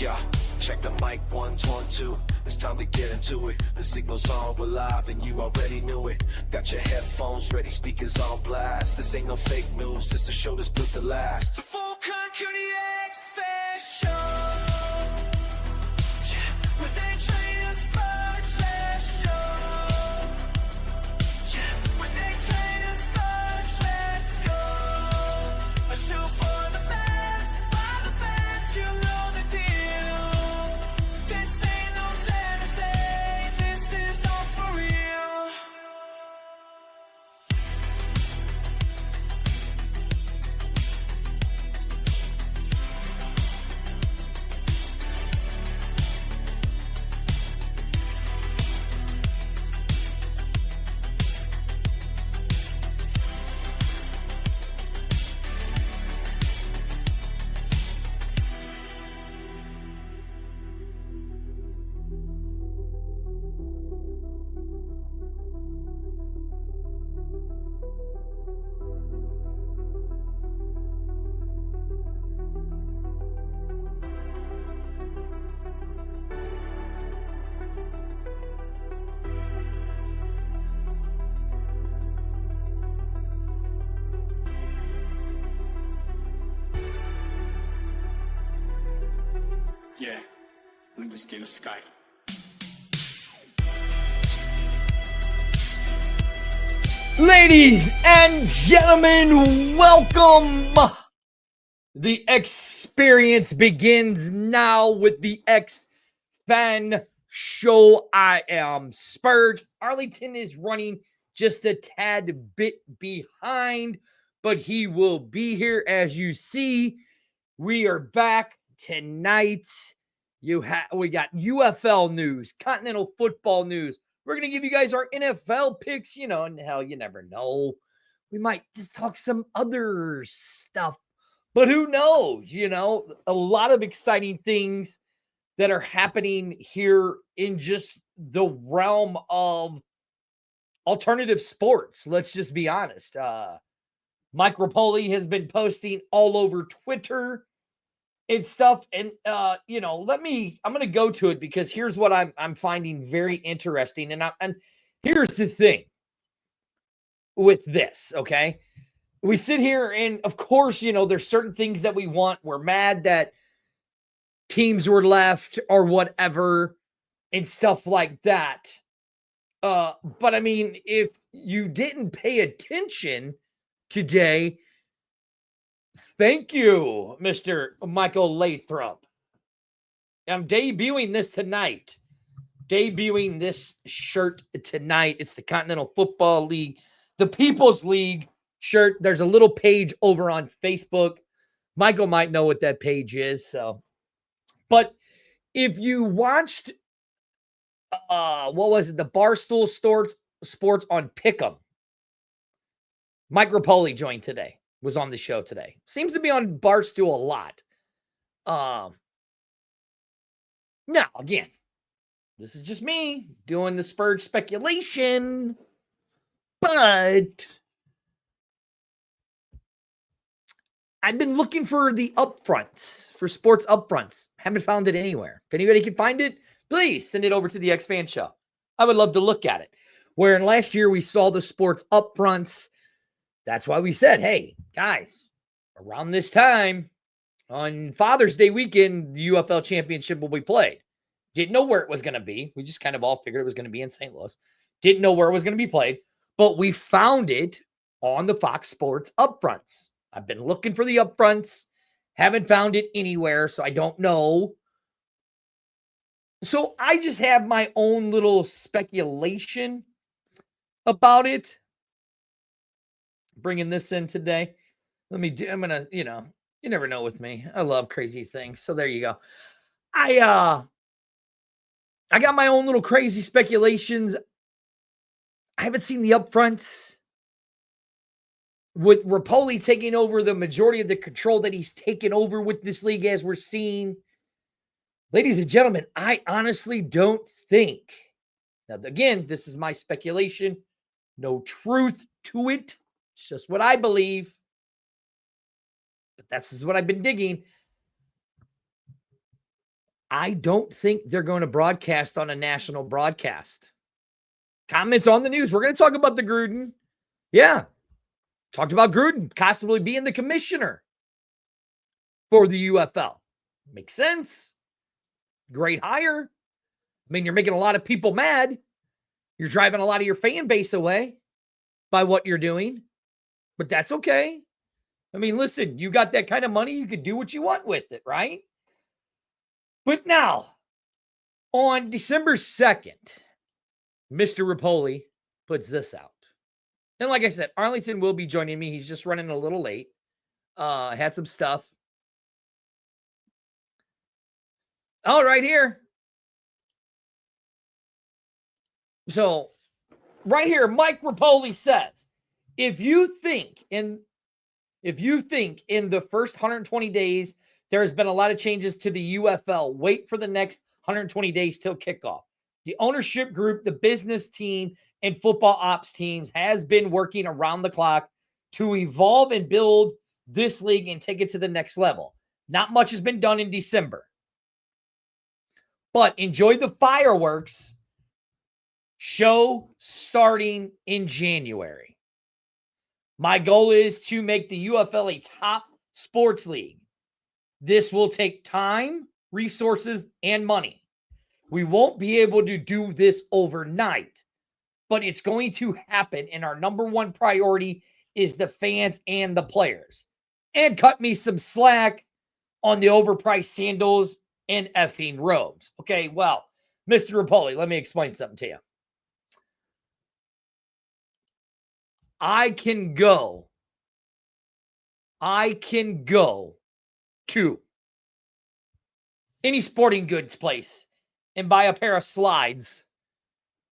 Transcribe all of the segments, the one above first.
Yeah, check the mic, 1, 2. It's time to get into it. The signal's on, we're live, and you already knew it. Got your headphones ready, speakers on blast. This ain't no fake news, it's a show that's built to last. The full Concurrent X-Fest Show. Yeah, with A-Train and Spurge, let's show. Yeah, with A-Train and Spurge, let's go. A show for the fans, by the fans, you know the deal. This ain't no fantasy, this is all for real. Yeah, let me just get a Skype. Ladies and gentlemen, welcome. The experience begins now with the X-Fan Show. I am Spurge. Arlington is running just a tad bit behind, but he will be here. As you see, we are back tonight. We got UFL news, Continental Football news. We're going to give you guys our NFL picks, and hell, you never know. We might just talk some other stuff, but who knows, a lot of exciting things that are happening here in just the realm of alternative sports. Let's just be honest. Mike Rapoli has been posting all over Twitter and stuff. And, I'm going to go to it because here's what I'm finding very interesting. And here's the thing with this. Okay. We sit here and of course, there's certain things that we want. We're mad that teams were left or whatever and stuff like that. But I mean, if you didn't pay attention today, thank you, Mr. Michael Lathrop. I'm debuting this tonight. Debuting this shirt tonight. It's the Continental Football League, the People's League shirt. There's a little page over on Facebook. Michael might know what that page is. But if you watched, what was it? The Barstool Sports on Pick'em. Mike Rapoli joined today. Was on the show today. Seems to be on Barstool a lot. Now, again, this is just me doing the Spurge speculation, but I've been looking for the upfronts, for sports upfronts. Haven't found it anywhere. If anybody can find it, please send it over to the X-Fan Show. I would love to look at it. Where in last year we saw the sports upfronts. That's why we said, hey, guys, around this time on Father's Day weekend, the UFL championship will be played. Didn't know where it was going to be. We just kind of all figured it was going to be in St. Louis. Didn't know where it was going to be played, but we found it on the Fox Sports upfronts. I've been looking for the upfronts. Haven't found it anywhere, so I don't know. So I just have my own little speculation about it. Bringing this in today. I'm going to, you never know with me. I love crazy things. So there you go. I got my own little crazy speculations. I haven't seen the upfronts. With Rapoli taking over the majority of the control that he's taken over with this league, as we're seeing. Ladies and gentlemen, I honestly don't think. Now, again, this is my speculation. No truth to it. It's just what I believe. But that's what I've been digging. I don't think they're going to broadcast on a national broadcast. Comments on the news. We're going to talk about the Gruden. Yeah. Talked about Gruden possibly being the commissioner for the UFL. Makes sense. Great hire. I mean, you're making a lot of people mad. You're driving a lot of your fan base away by what you're doing, but that's okay. I mean, listen, you got that kind of money, you could do what you want with it, right? But now, on December 2nd, Mr. Rapoli puts this out. And like I said, Arlington will be joining me. He's just running a little late. Had some stuff. Oh, right here. So, right here, Mike Rapoli says, if you think in the first 120 days there's been a lot of changes to the UFL, wait for the next 120 days till kickoff. The ownership group, the business team, and football ops teams has been working around the clock to evolve and build this league and take it to the next level. Not much has been done in December. But enjoy the fireworks show starting in January. My goal is to make the UFL a top sports league. This will take time, resources, and money. We won't be able to do this overnight, but it's going to happen. And our number one priority is the fans and the players. And cut me some slack on the overpriced sandals and effing robes. Okay, well, Mr. Rapoli, let me explain something to you. I can go to any sporting goods place and buy a pair of slides,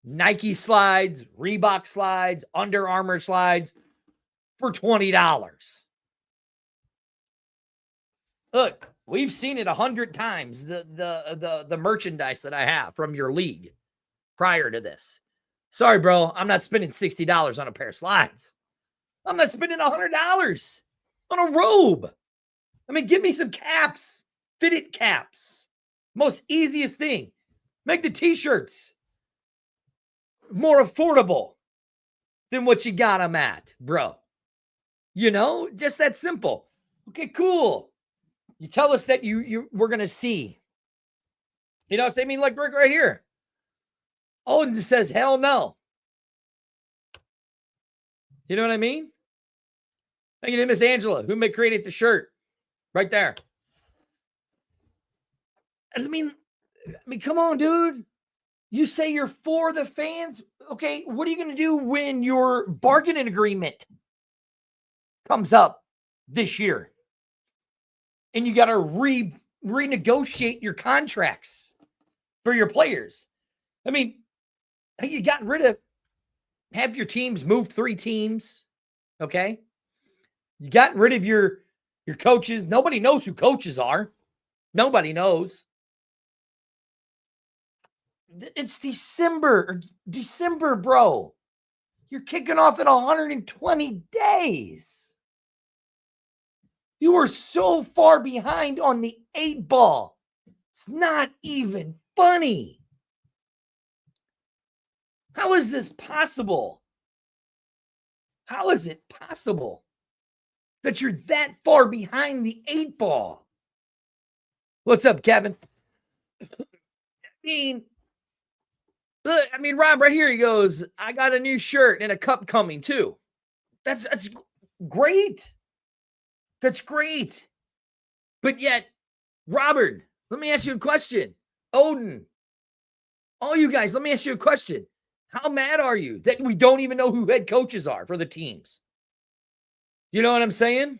Nike slides, Reebok slides, Under Armour slides for $20. Look, we've seen it 100 times, the merchandise that I have from your league prior to this. Sorry, bro, I'm not spending $60 on a pair of slides. I'm not spending $100 on a robe. I mean, give me some caps, fitted caps. Most easiest thing. Make the t-shirts more affordable than what you got them at, bro. You know, just that simple. Okay, cool. You tell us that we're going to see. You know, I mean, like right here. Odin says, hell no. You know what I mean? Thank you to Miss Angela, who created the shirt. Right there. I mean, come on, dude. You say you're for the fans. Okay, what are you going to do when your bargaining agreement comes up this year? And you got to renegotiate your contracts for your players. I mean, you got rid of have your teams move 3 teams. Okay. You got rid of your coaches. Nobody knows who coaches are. Nobody knows. It's December, bro. You're kicking off in 120 days. You are so far behind on the 8 ball. It's not even funny. How is this possible? How is it possible that you're that far behind the 8 ball? What's up, Kevin? I mean, Rob, right here, he goes, I got a new shirt and a cup coming too. That's great. That's great. But yet, Robert, let me ask you a question. Odin, all you guys, let me ask you a question. How mad are you that we don't even know who head coaches are for the teams? You know what I'm saying?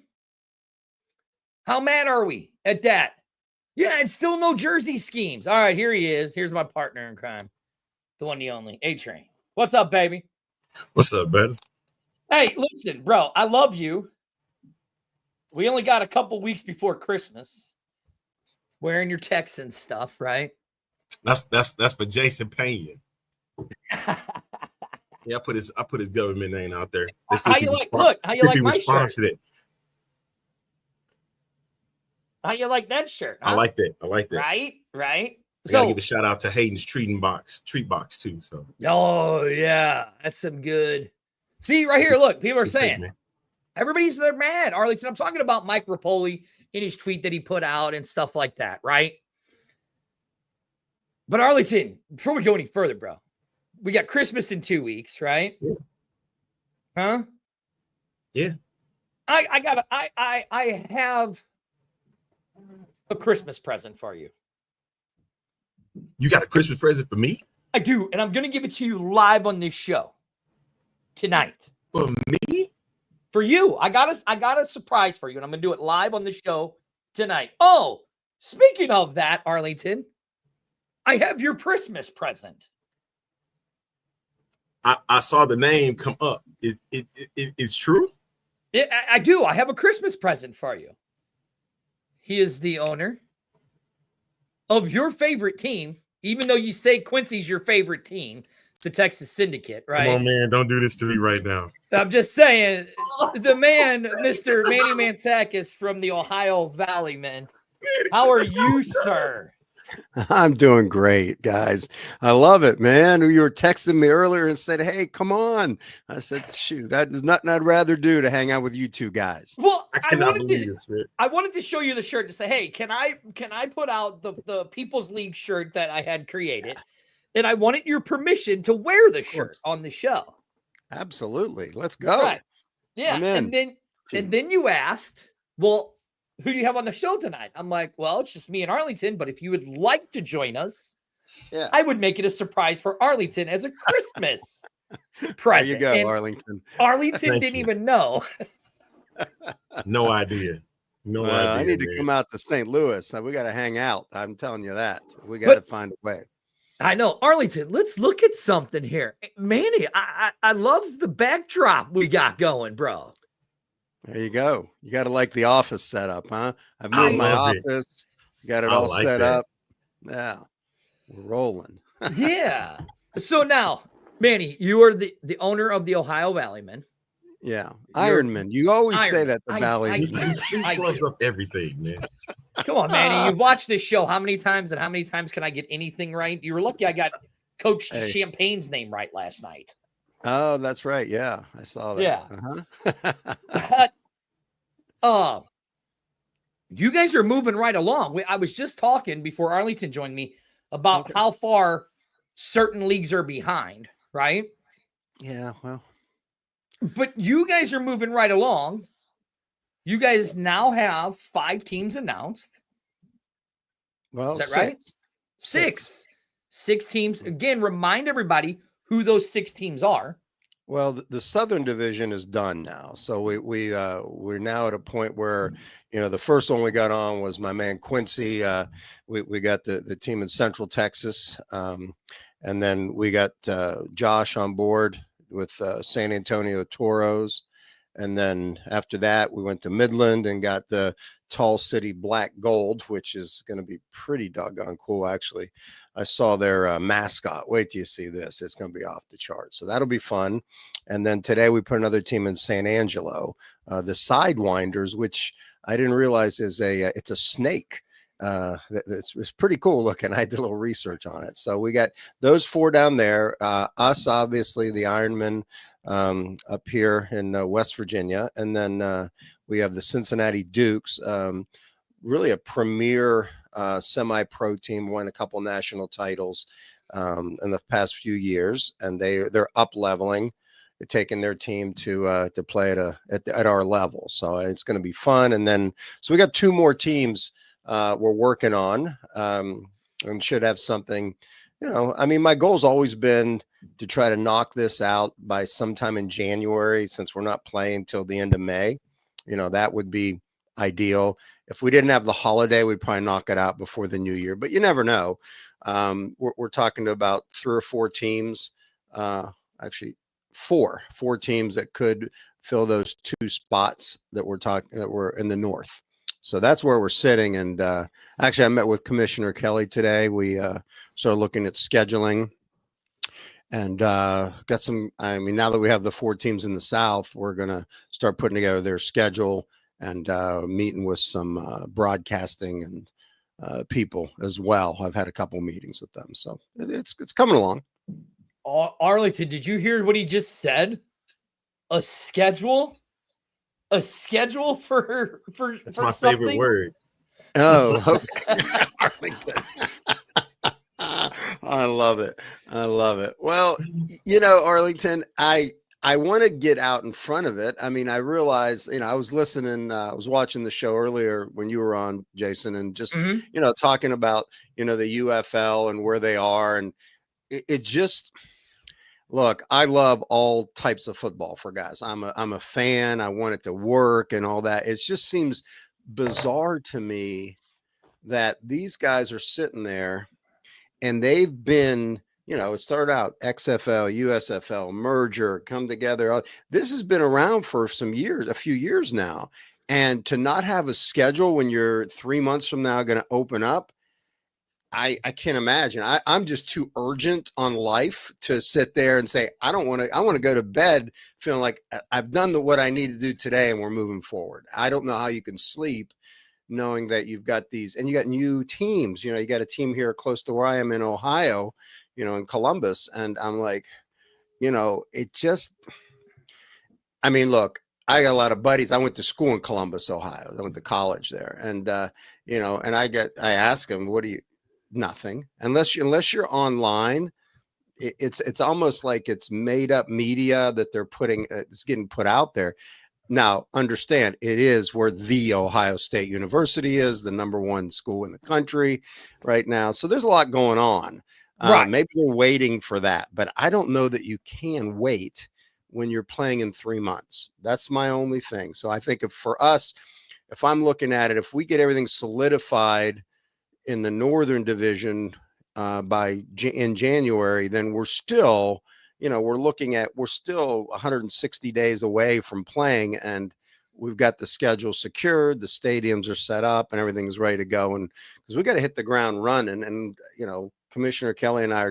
How mad are we at that? Yeah, it's still no jersey schemes. All right, here he is. Here's my partner in crime. The one, the only, A-Train. What's up, baby? What's up, brother? Hey, listen, bro, I love you. We only got a couple weeks before Christmas. Wearing your Texans stuff, right? That's for Jason Pena. Yeah, I put his government name out there. How you like? Look, how you like my shirt? It. How you like that shirt? Huh? I like that. I like that. Right. I gotta So, give a shout out to Hayden's treat box too. So oh yeah, that's some good. See right here, look, people are good take, saying man. they're mad. Arlington, I'm talking about Mike Rapoli in his tweet that he put out and stuff like that, right? But Arlington, before we go any further, bro, we got Christmas in 2 weeks, right? Yeah. Huh? Yeah. I have a Christmas present for you. You got a Christmas present for me? I do, and I'm gonna give it to you live on this show tonight. For me? For you. I got a surprise for you, and I'm gonna do it live on the show tonight. Oh, speaking of that, Arlington, I have your Christmas present. I saw the name come up. It's true? I do. I have a Christmas present for you. He is the owner of your favorite team, even though you say Quincy's your favorite team, the Texas Syndicate, right? Come on, man. Don't do this to me right now. I'm just saying, the man, Mr. Manny Mansakis from the Ohio Valley, man. How are you, sir? I'm doing great, guys. I love it, man. You were texting me earlier and said, "Hey, come on." I said, "Shoot, there's nothing I'd rather do to hang out with you two guys." Well, I cannot believe this, man. I wanted to show you the shirt to say, hey, can I put out the People's League shirt that I had created? And I wanted your permission to wear the shirt on the show. Absolutely. Let's go. Right. Yeah. I'm in. And then you asked, well, who do you have on the show tonight? I'm like, well, it's just me and Arlington, but if you would like to join us, Yeah. I would make it a surprise for Arlington as a Christmas present. There you go, And Arlington. Arlington Thank didn't you. even know. No idea. No idea. I need man. to come out to St. Louis. We got to hang out. I'm telling you that. We got to find a way. I know. Arlington, let's look at something here. Manny, I love the backdrop we got going, bro. There you go. You got to like the office setup, huh? I've moved my love it. office, got it I all like set that. up. Yeah. We're rolling. Yeah. So now, Manny, you are the owner of the Ohio Valley, man. Yeah. Ironman. You always say Ironman. that, the Valley. He clubs up everything, man. Come on, Manny. You've watched this show how many times, and how many times can I get anything right? You were lucky I got Coach Champagne's name right last night. Oh, that's right. Yeah. I saw that. Yeah. You guys are moving right along. I was just talking before Arlington joined me about how far certain leagues are behind, right? Yeah, well. But you guys are moving right along. You guys now have 5 teams announced. Well, is that right? 6. 6 teams. Again, remind everybody who those 6 teams are. Well, the Southern Division is done now, so we're now at a point where, the first one we got on was my man Quincy. We got the team in Central Texas, and then we got Josh on board with San Antonio Toros, and then after that we went to Midland and got the Tall City Black Gold, which is going to be pretty doggone cool. Actually, I saw their mascot. Wait till you see this. It's going to be off the chart. So that'll be fun. And then today we put another team in San Angelo, the Sidewinders, which I didn't realize is it's a snake. It's pretty cool looking. I did a little research on it. So we got those 4 down there. Us, obviously, the Ironman up here in West Virginia. And then we have the Cincinnati Dukes, really a premier semi-pro team, won a couple national titles in the past few years, and they're up leveling, taking their team to play at our level. So it's going to be fun. And then so we got 2 more teams we're working on, and should have something. My goal's always been to try to knock this out by sometime in January, since we're not playing till the end of May. That would be ideal. If we didn't have the holiday, we'd probably knock it out before the new year, but you never know. We're talking to about 3 or 4 teams, actually four teams that could fill those 2 spots that we're in the North. So that's where we're sitting. And actually I met with Commissioner Kelly today. We started looking at scheduling and got some, now that we have the 4 teams in the South, we're going to start putting together their schedule and meeting with some broadcasting and people as well. I've had a couple meetings with them, so it's coming along. Arlington, did you hear what he just said? A schedule? A schedule for That's for my favorite something? word. Oh, okay. Arlington. I love it. I love it. Well, Arlington, I want to get out in front of it. I mean, I realize, I was listening, I was watching the show earlier when you were on, Jason, and just, Mhm. talking about, the UFL and where they are. And it just, look, I love all types of football for guys. I'm a fan. I want it to work and all that. It just seems bizarre to me that these guys are sitting there and they've been, it started out XFL, USFL, merger, come together. This has been around for some years, a few years now. And to not have a schedule when you're 3 months from now going to open up, I can't imagine. I'm just too urgent on life to sit there and say, I want to go to bed feeling like I've done what I need to do today and we're moving forward. I don't know how you can sleep knowing that you've got these, and you got new teams. You got a team here close to where I am in Ohio, in Columbus. And I'm like, it just, I mean, look, I got a lot of buddies. I went to school in Columbus, Ohio. I went to college there. And, and I ask them, what do you, nothing, unless you're online. It's almost like it's made up media that they're putting, it's getting put out there. Now, understand, it is where the Ohio State University is, the #1 school in the country right now. So there's a lot going on. Right. Maybe they're waiting for that, but I don't know that you can wait when you're playing in 3 months. That's my only thing. So I think for us, if I'm looking at it, if we get everything solidified in the Northern Division in January, then we're still, we're still 160 days away from playing, and we've got the schedule secured, the stadiums are set up, and everything's ready to go. And because we got to hit the ground running, and Commissioner Kelly and I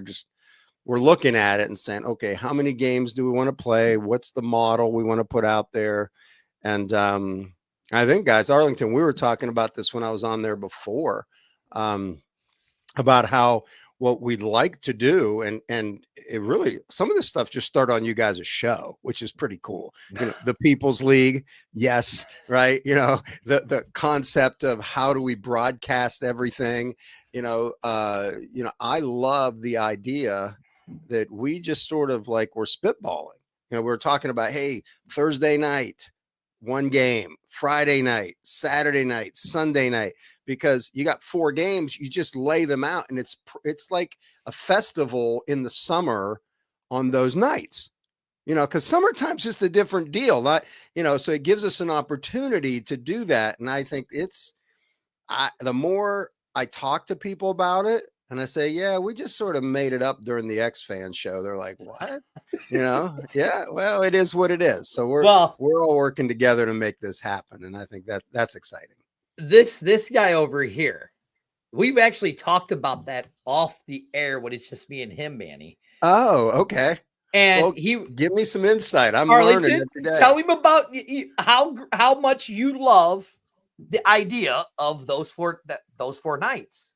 we're looking at it and saying, okay, how many games do we want to play? What's the model we want to put out there? And I think, guys, Arlington, we were talking about this when I was on there before, about how what we'd like to do, and it really, some of this stuff just started on you guys' show, which is pretty cool. The People's League, yes, right. The concept of how do we broadcast everything. I love the idea that we just sort of like we're spitballing. We're talking about, hey, Thursday night, one game, Friday night, Saturday night, Sunday night, because you got 4 games, you just lay them out, and it's like a festival in the summer on those nights, because summertime's just a different deal. So it gives us an opportunity to do that. And I think the more I talk to people about it, and I say, yeah, we just sort of made it up during the X-Fan show, they're like, what? Yeah, well, it is what it is. So we're all working together to make this happen. And I think that's exciting. This guy over here, we've actually talked about that off the air when it's just me and him, Manny. Oh, okay. And give me some insight. I'm Arlington, learning every day. tell him about how much you love the idea of those 4 nights,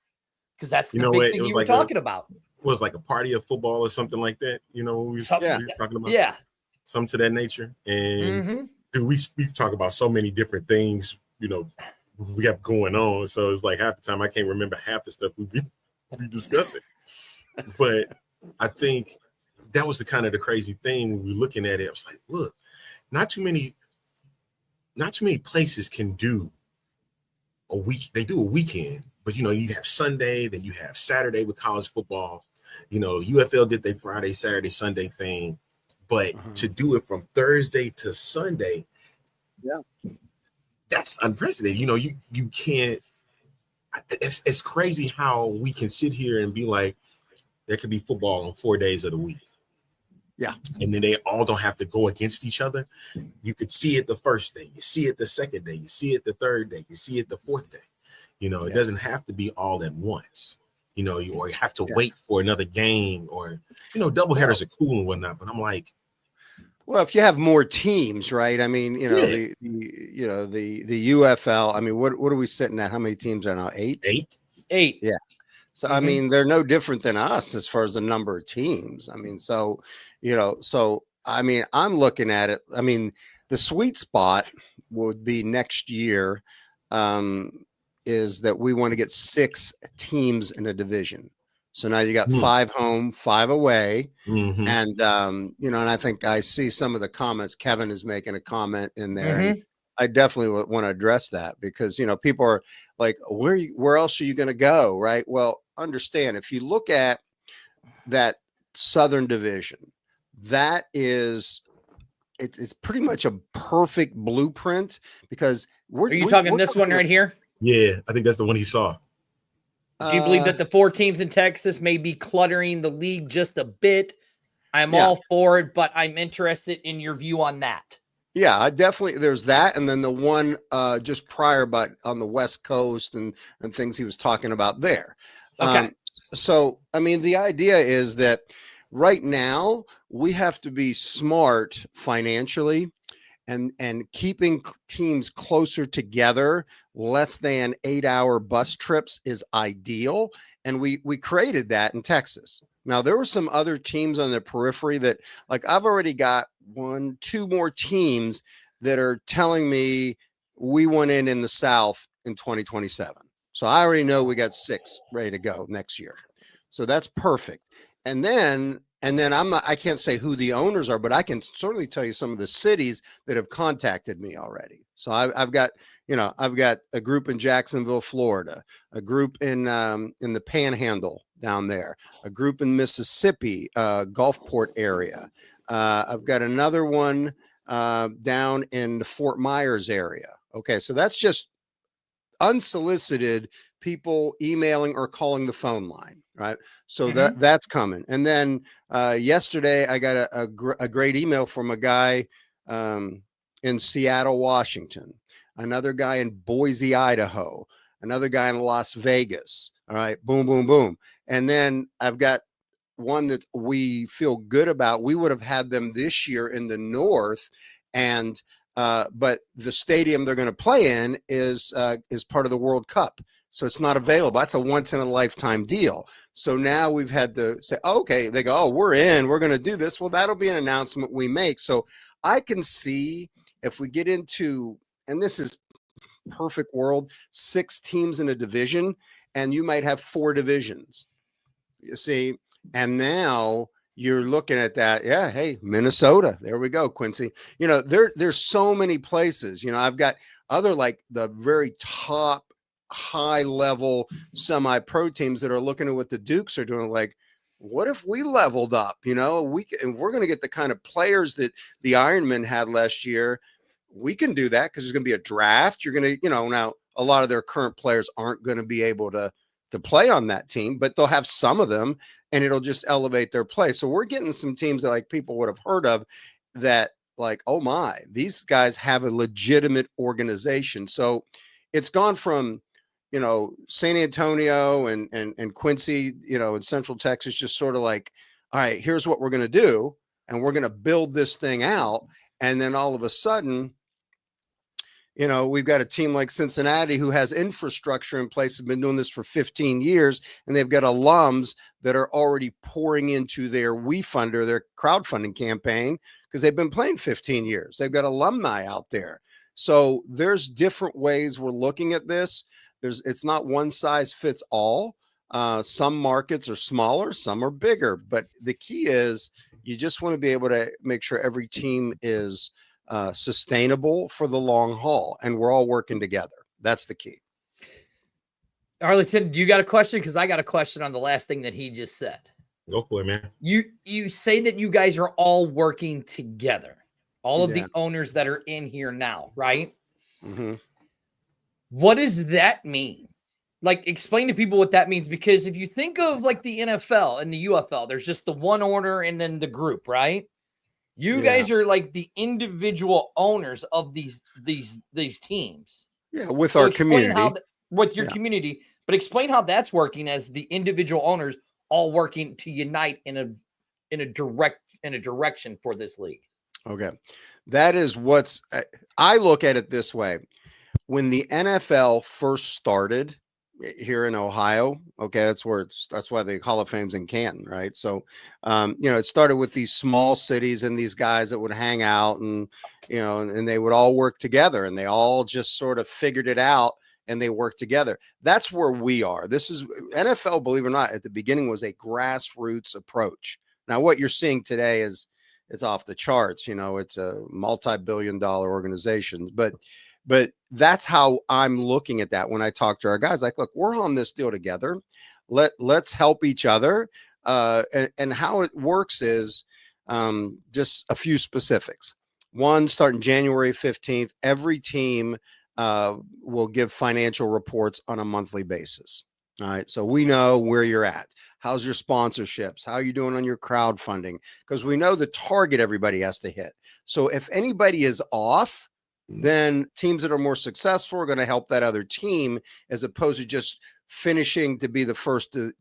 because that's the big thing you were talking about. It was like a party of football or something like that. We were talking about. Yeah, something to that nature. And dude, we talk about so many different things, we have going on. So it's like half the time I can't remember half the stuff we discussing. But I think that was the crazy thing when we were looking at it. I was like, look, not too many places can do a week. They do a weekend, but you have Sunday, then you have Saturday with college football. UFL did their Friday, Saturday, Sunday thing, but to do it from Thursday to Sunday, that's unprecedented. You can't. It's crazy how we can sit here and be like, there could be football on 4 days of the week. Yeah. And then they all don't have to go against each other. You could see it the first day, you see it the second day, you see it the third day, you see it the fourth day. It doesn't have to be all at once. Or you have to wait for another game, or double headers are cool and whatnot. But I'm like, Well, if you have more teams, right? I mean, Yeah. the UFL. I mean, what are we sitting at? How many teams are now? 8? 8. 8. Yeah. So I mean, they're no different than us as far as the number of teams. I mean, so I mean, I'm looking at it. I mean, the sweet spot would be next year. Is that we want to get 6 teams in a division. So now you got 5 home, 5 away. Mm-hmm. And and I think I see some of the comments. Kevin is making a comment in there, and I definitely want to address that because people are like, where else are you going to go, right? Well, understand if you look at that Southern Division, that is it's pretty much a perfect blueprint because Are you talking this one right here? Yeah, I think that's the one he saw. Do you believe that the 4 teams in Texas may be cluttering the league just a bit? I'm all for it, but I'm interested in your view on that. Yeah, I definitely. There's that, and then the one just prior, but on the West Coast and things he was talking about there. Okay. So, I mean, the idea is that right now we have to be smart financially and keeping teams closer together, less than 8-hour bus trips is ideal. And we created that in Texas. Now, there were some other teams on the periphery that, like, I've already got 2 more teams that are telling me we want in the South in 2027. So I already know we got 6 ready to go next year. So that's perfect. And then I can't say who the owners are, but I can certainly tell you some of the cities that have contacted me already. So I've got a group in Jacksonville, Florida, a group in the Panhandle down there, a group in Mississippi, Gulfport area. I've got another one down in the Fort Myers area. Okay, so that's just unsolicited people emailing or calling the phone line, right? So that's coming. And then yesterday I got a great email from a guy in Seattle, Washington, another guy in Boise, Idaho, another guy in Las Vegas. All right, boom, boom, boom. And then I've got one that we feel good about. We would have had them this year in the North, and but the stadium they're going to play in is part of the World Cup. So it's not available. That's a once in a lifetime deal. So now we've had to say, okay, they go, oh, we're in, we're going to do this. Well, that'll be an announcement we make. So I can see if we get into, and this is perfect world, 6 teams in a division, and you might have 4 divisions. You see, and now you're looking at that. Yeah. Hey, Minnesota. There we go, Quincy. There's so many places. I've got other like the very top high level semi-pro teams that are looking at what the Dukes are doing. Like, what if we leveled up? And we're going to get the kind of players that the Ironmen had last year. We can do that because there's going to be a draft. You're going to, now a lot of their current players aren't going to be able to play on that team, but they'll have some of them and it'll just elevate their play. So we're getting some teams that like people would have heard of that like, oh my, these guys have a legitimate organization. So it's gone from, San Antonio and Quincy, in Central Texas, just sort of like, all right, here's what we're going to do. And we're going to build this thing out. And then all of a sudden, we've got a team like Cincinnati who has infrastructure in place, have been doing this for 15 years, and they've got alums that are already pouring into their WeFunder, their crowdfunding campaign, because they've been playing 15 years. They've got alumni out there. So there's different ways we're looking at this. It's not one size fits all. Some markets are smaller, some are bigger, but the key is you just want to be able to make sure every team is sustainable for the long haul, and we're all working together. That's the key. Arlington, do you got a question? Because I got a question on the last thing that he just said. Go for it, man. You say that you guys are all working together, all of the owners that are in here now, right? Mm-hmm. What does that mean? Like, explain to people what that means, because if you think of like the NFL and the UFL, there's just the one owner and then the group, right? You guys are like the individual owners of these teams. Yeah, with our community. With your community, but explain how that's working as the individual owners all working to unite in a direction for this league. Okay. That is I look at it this way. When the NFL first started here in Ohio, okay, that's why the Hall of Fame's in Canton, right? So, it started with these small cities and these guys that would hang out and they would all work together, and they all just sort of figured it out and they work together. That's where we are. This is NFL, believe it or not, at the beginning was a grassroots approach. Now, what you're seeing today is it's off the charts. It's a multi-billion-dollar organization, but that's how I'm looking at that when I talk to our guys. Like, look, we're on this deal together. Let's help each other. And how it works is just a few specifics. One, starting January 15th, every team will give financial reports on a monthly basis. All right. So we know where you're at. How's your sponsorships? How are you doing on your crowdfunding? Because we know the target everybody has to hit. So if anybody is off, then teams that are more successful are going to help that other team, as opposed to just finishing to be the first to,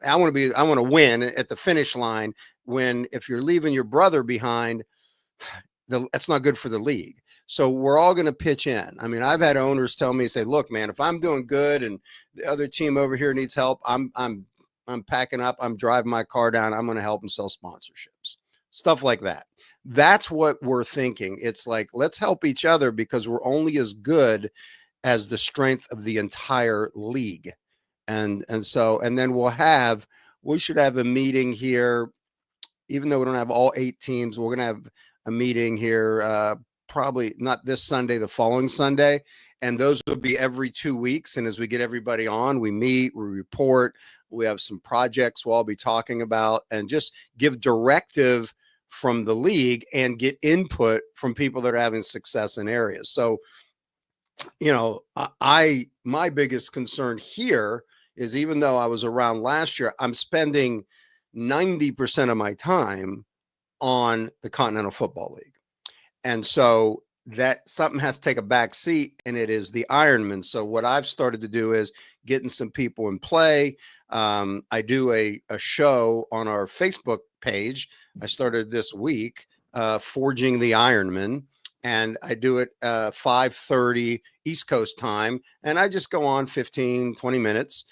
I want to win at the finish line, when if you're leaving your brother behind, that's not good for the league. So we're all going to pitch in. I mean, I've had owners tell me, say, look, man, if I'm doing good and the other team over here needs help, I'm packing up, I'm driving my car down, I'm going to help them sell sponsorships, stuff like that. That's what we're thinking. It's like, let's help each other, because we're only as good as the strength of the entire league. And then we should have a meeting here, even though we don't have all 8 teams. We're going to have a meeting here, probably not this Sunday, the following Sunday. And those will be every 2 weeks. And as we get everybody on, we meet, we report, we have some projects we'll all be talking about, and just give directive from the league and get input from people that are having success in areas. So, my biggest concern here is, even though I was around last year, I'm spending 90% of my time on the Continental Football League. And so that something has to take a back seat, and it is the Ironman. So what I've started to do is getting some people in play. I do a show on our Facebook page. I started this week, Forging the Ironman, and I do it 5:30 East Coast time. And I just go on 15, 20 minutes,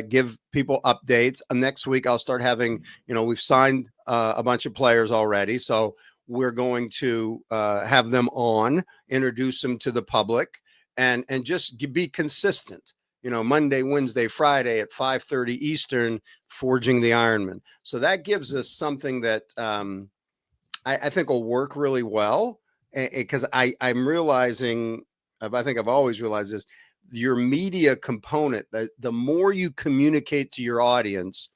give people updates. Next week, I'll start having, we've signed a bunch of players already. So we're going to have them on, introduce them to the public, and just be consistent. Monday, Wednesday, Friday at 5:30 Eastern, Forging the Ironman. So that gives us something that I think will work really well, because I'm realizing, I think I've always realized this, your media component, the more you communicate to your audience,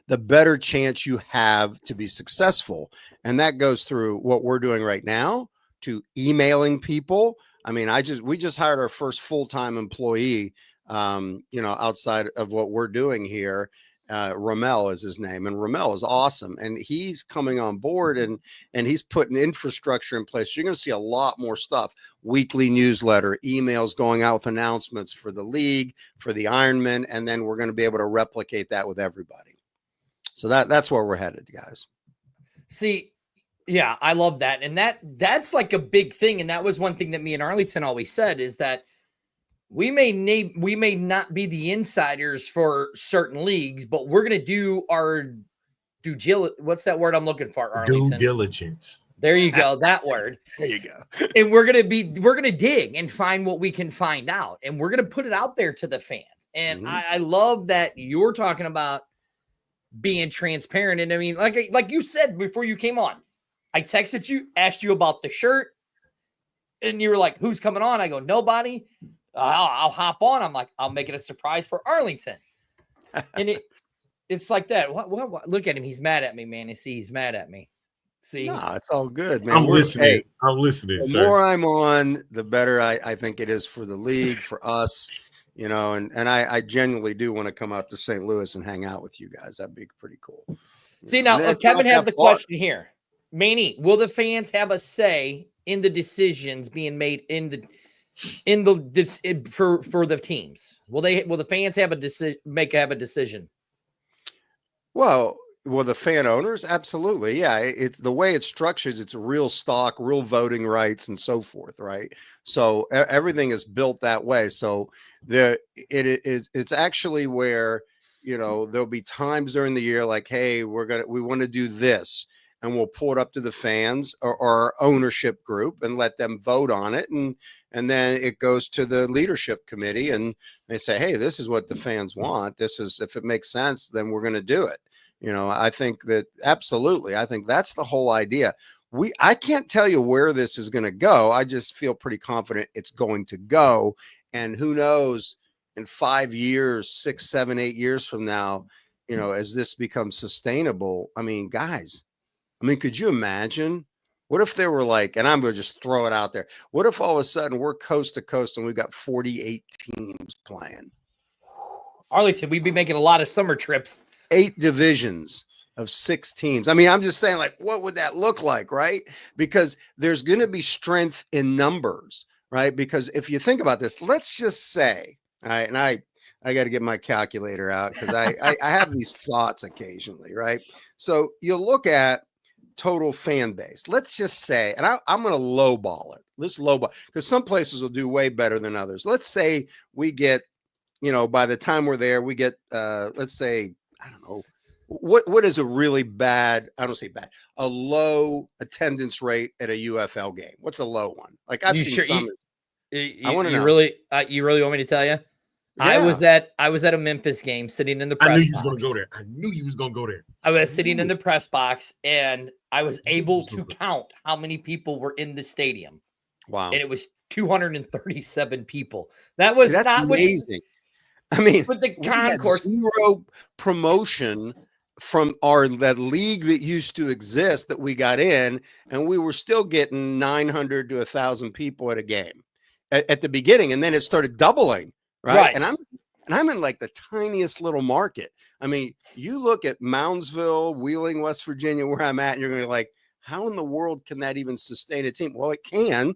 the better chance you have to be successful. And that goes through what we're doing right now, to emailing people. I mean, we just hired our first full-time employee, outside of what we're doing here. Ramel is his name, and Ramel is awesome. And he's coming on board, and he's putting infrastructure in place. You're going to see a lot more stuff, weekly newsletter, emails going out with announcements for the league, for the Ironman. And then we're going to be able to replicate that with everybody. So that's where we're headed, guys. See, yeah, I love that. And that's like a big thing. And that was one thing that me and Arlington always said, is that we may not be the insiders for certain leagues, but we're going to do our what's that word I'm looking for, Arlington? Due diligence. There you go. That word. There you go. And we're going to dig and find what we can find out. And we're going to put it out there to the fans. And I love that you're talking about being transparent. And I mean, like you said before you came on, I texted you, asked you about the shirt, and you were like, who's coming on? I go, nobody. I'll hop on. I'm like, I'll make it a surprise for Arlington. And it's like that. What? Look at him. He's mad at me, man. He's mad at me. See? No, it's all good, man. I'm listening. I'm listening, the sir. more I'm on, the better I think it is for the league, for us, and I genuinely do want to come out to St. Louis and hang out with you guys. That'd be pretty cool. See, now Kevin has the question here. Manny, will the fans have a say in the decisions being made for the teams? Will the fans have a decision? Well, Well, the fan owners, absolutely. Yeah. It's the way it's structured. It's real stock, real voting rights and so forth. Right. So everything is built that way. So it's actually where, there'll be times during the year, like, hey, we want to do this, and we'll pull it up to the fans or our ownership group and let them vote on it. And then it goes to the leadership committee and they say, hey, this is what the fans want. This is, if it makes sense, then we're going to do it. I think that absolutely. I think that's the whole idea. I can't tell you where this is going to go. I just feel pretty confident it's going to go. And who knows, in 5 years, 6, 7, 8 years from now, as this becomes sustainable. I mean, guys, could you imagine? What if there were like, and I'm going to just throw it out there. What if all of a sudden we're coast to coast and we've got 48 teams playing? Arlington, we'd be making a lot of summer trips. 8 divisions of 6 teams. I'm just saying, like, what would that look like, right? Because there's going to be strength in numbers, right? Because if you think about this, let's just say, all right, and I got to get my calculator out because I have these thoughts occasionally, right? So you'll look at total fan base. Let's just say, and I'm going to lowball it. Let's lowball, because some places will do way better than others. Let's say we get, by the time we're there, we get, let's say, I don't know, what is a really bad, I don't say bad, a low attendance rate at a UFL game? What's a low one? Like I've seen some. I want to know. You really want me to tell you? Yeah. I was at a Memphis game, sitting in the press box. I knew you was going to go there. I knew you was going to go there. I was sitting in the press box, and I was able to count how many people were in the stadium. Wow. And it was 237 people. That was that's not amazing. With the concourse, zero promotion from that league that used to exist that we got in, and we were still getting 900 to 1,000 people at a game at the beginning, and then it started doubling. Right. And I'm in like the tiniest little market. You look at Moundsville, Wheeling, West Virginia, where I'm at, and you're going to be like, how in the world can that even sustain a team? Well, it can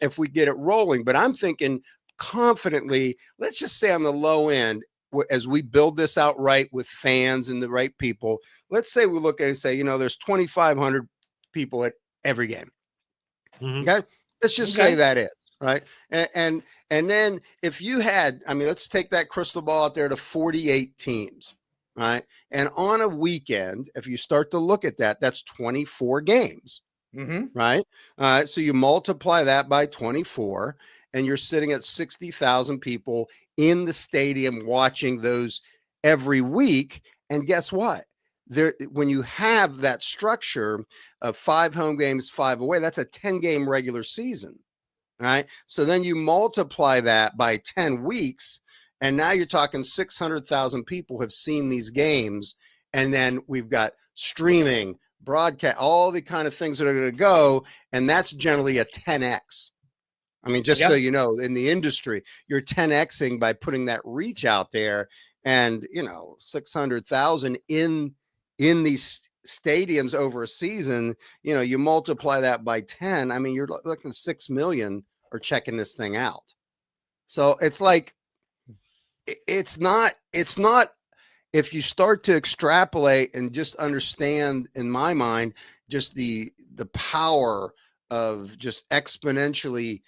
if we get it rolling. But I'm thinking confidently, let's just say on the low end, as we build this out right with fans and the right people, let's say we look at it and say, there's 2,500 people at every game. Mm-hmm. Okay. Let's just say that is. Right. And then if you had, let's take that crystal ball out there to 48 teams. Right. And on a weekend, if you start to look at that, that's 24 games. Mm-hmm. Right. So you multiply that by 24 and you're sitting at 60,000 people in the stadium watching those every week. And guess what? When you have that structure of 5 home games, 5 away, that's a 10-game regular season. Right. So then you multiply that by 10 weeks, and now you're talking 600,000 people have seen these games. And then we've got streaming, broadcast, all the kind of things that are going to go. And that's generally a 10X. So you know, in the industry, you're 10Xing by putting that reach out there, and, 600,000 in these stadiums over a season, you multiply that by 10. You're looking 6 million are checking this thing out. So it's like, it's not, if you start to extrapolate and just understand, in my mind, just the power of just exponentially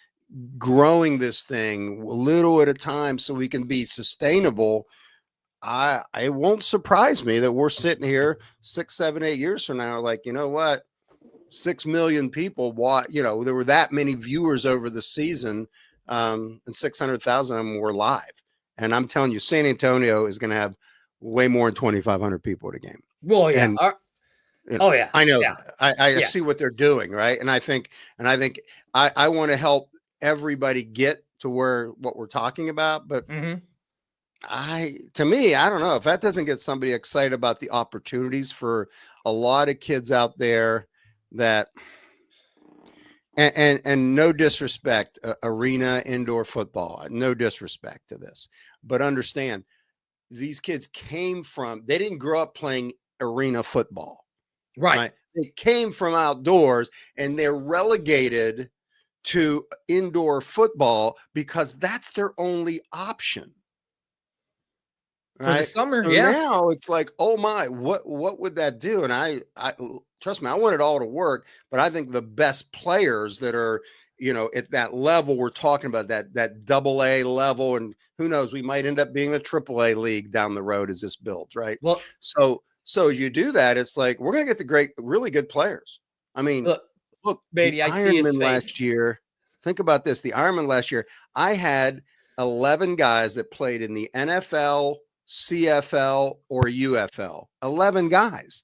growing this thing a little at a time so we can be sustainable. It won't surprise me that we're sitting here 6, 7, 8 years from now, like, you know what, 6 million people there were that many viewers over the season, and 600,000 of them were live. And I'm telling you, San Antonio is going to have way more than 2,500 people at a game. Well, yeah. I know. Yeah. I see what they're doing. Right. And I think I want to help everybody get to what we're talking about, but to me, I don't know if that doesn't get somebody excited about the opportunities for a lot of kids out there that, and no disrespect, arena, indoor football, no disrespect to this, but understand these kids they didn't grow up playing arena football. Right. They came from outdoors, and they're relegated to indoor football because that's their only option. For the right? summer, So yeah. now it's like, oh my, what would that do? And I trust me, I want it all to work, but I think the best players that are, at that level we're talking about, that double A level, and who knows, we might end up being a triple A league down the road as this builds, right? Well, So you do that, it's like we're gonna get the really good players. I mean, look, the baby, I see his Ironman last face. year. Think about this. The Ironman last year, I had 11 guys that played in the NFL, CFL, or UFL. 11 guys.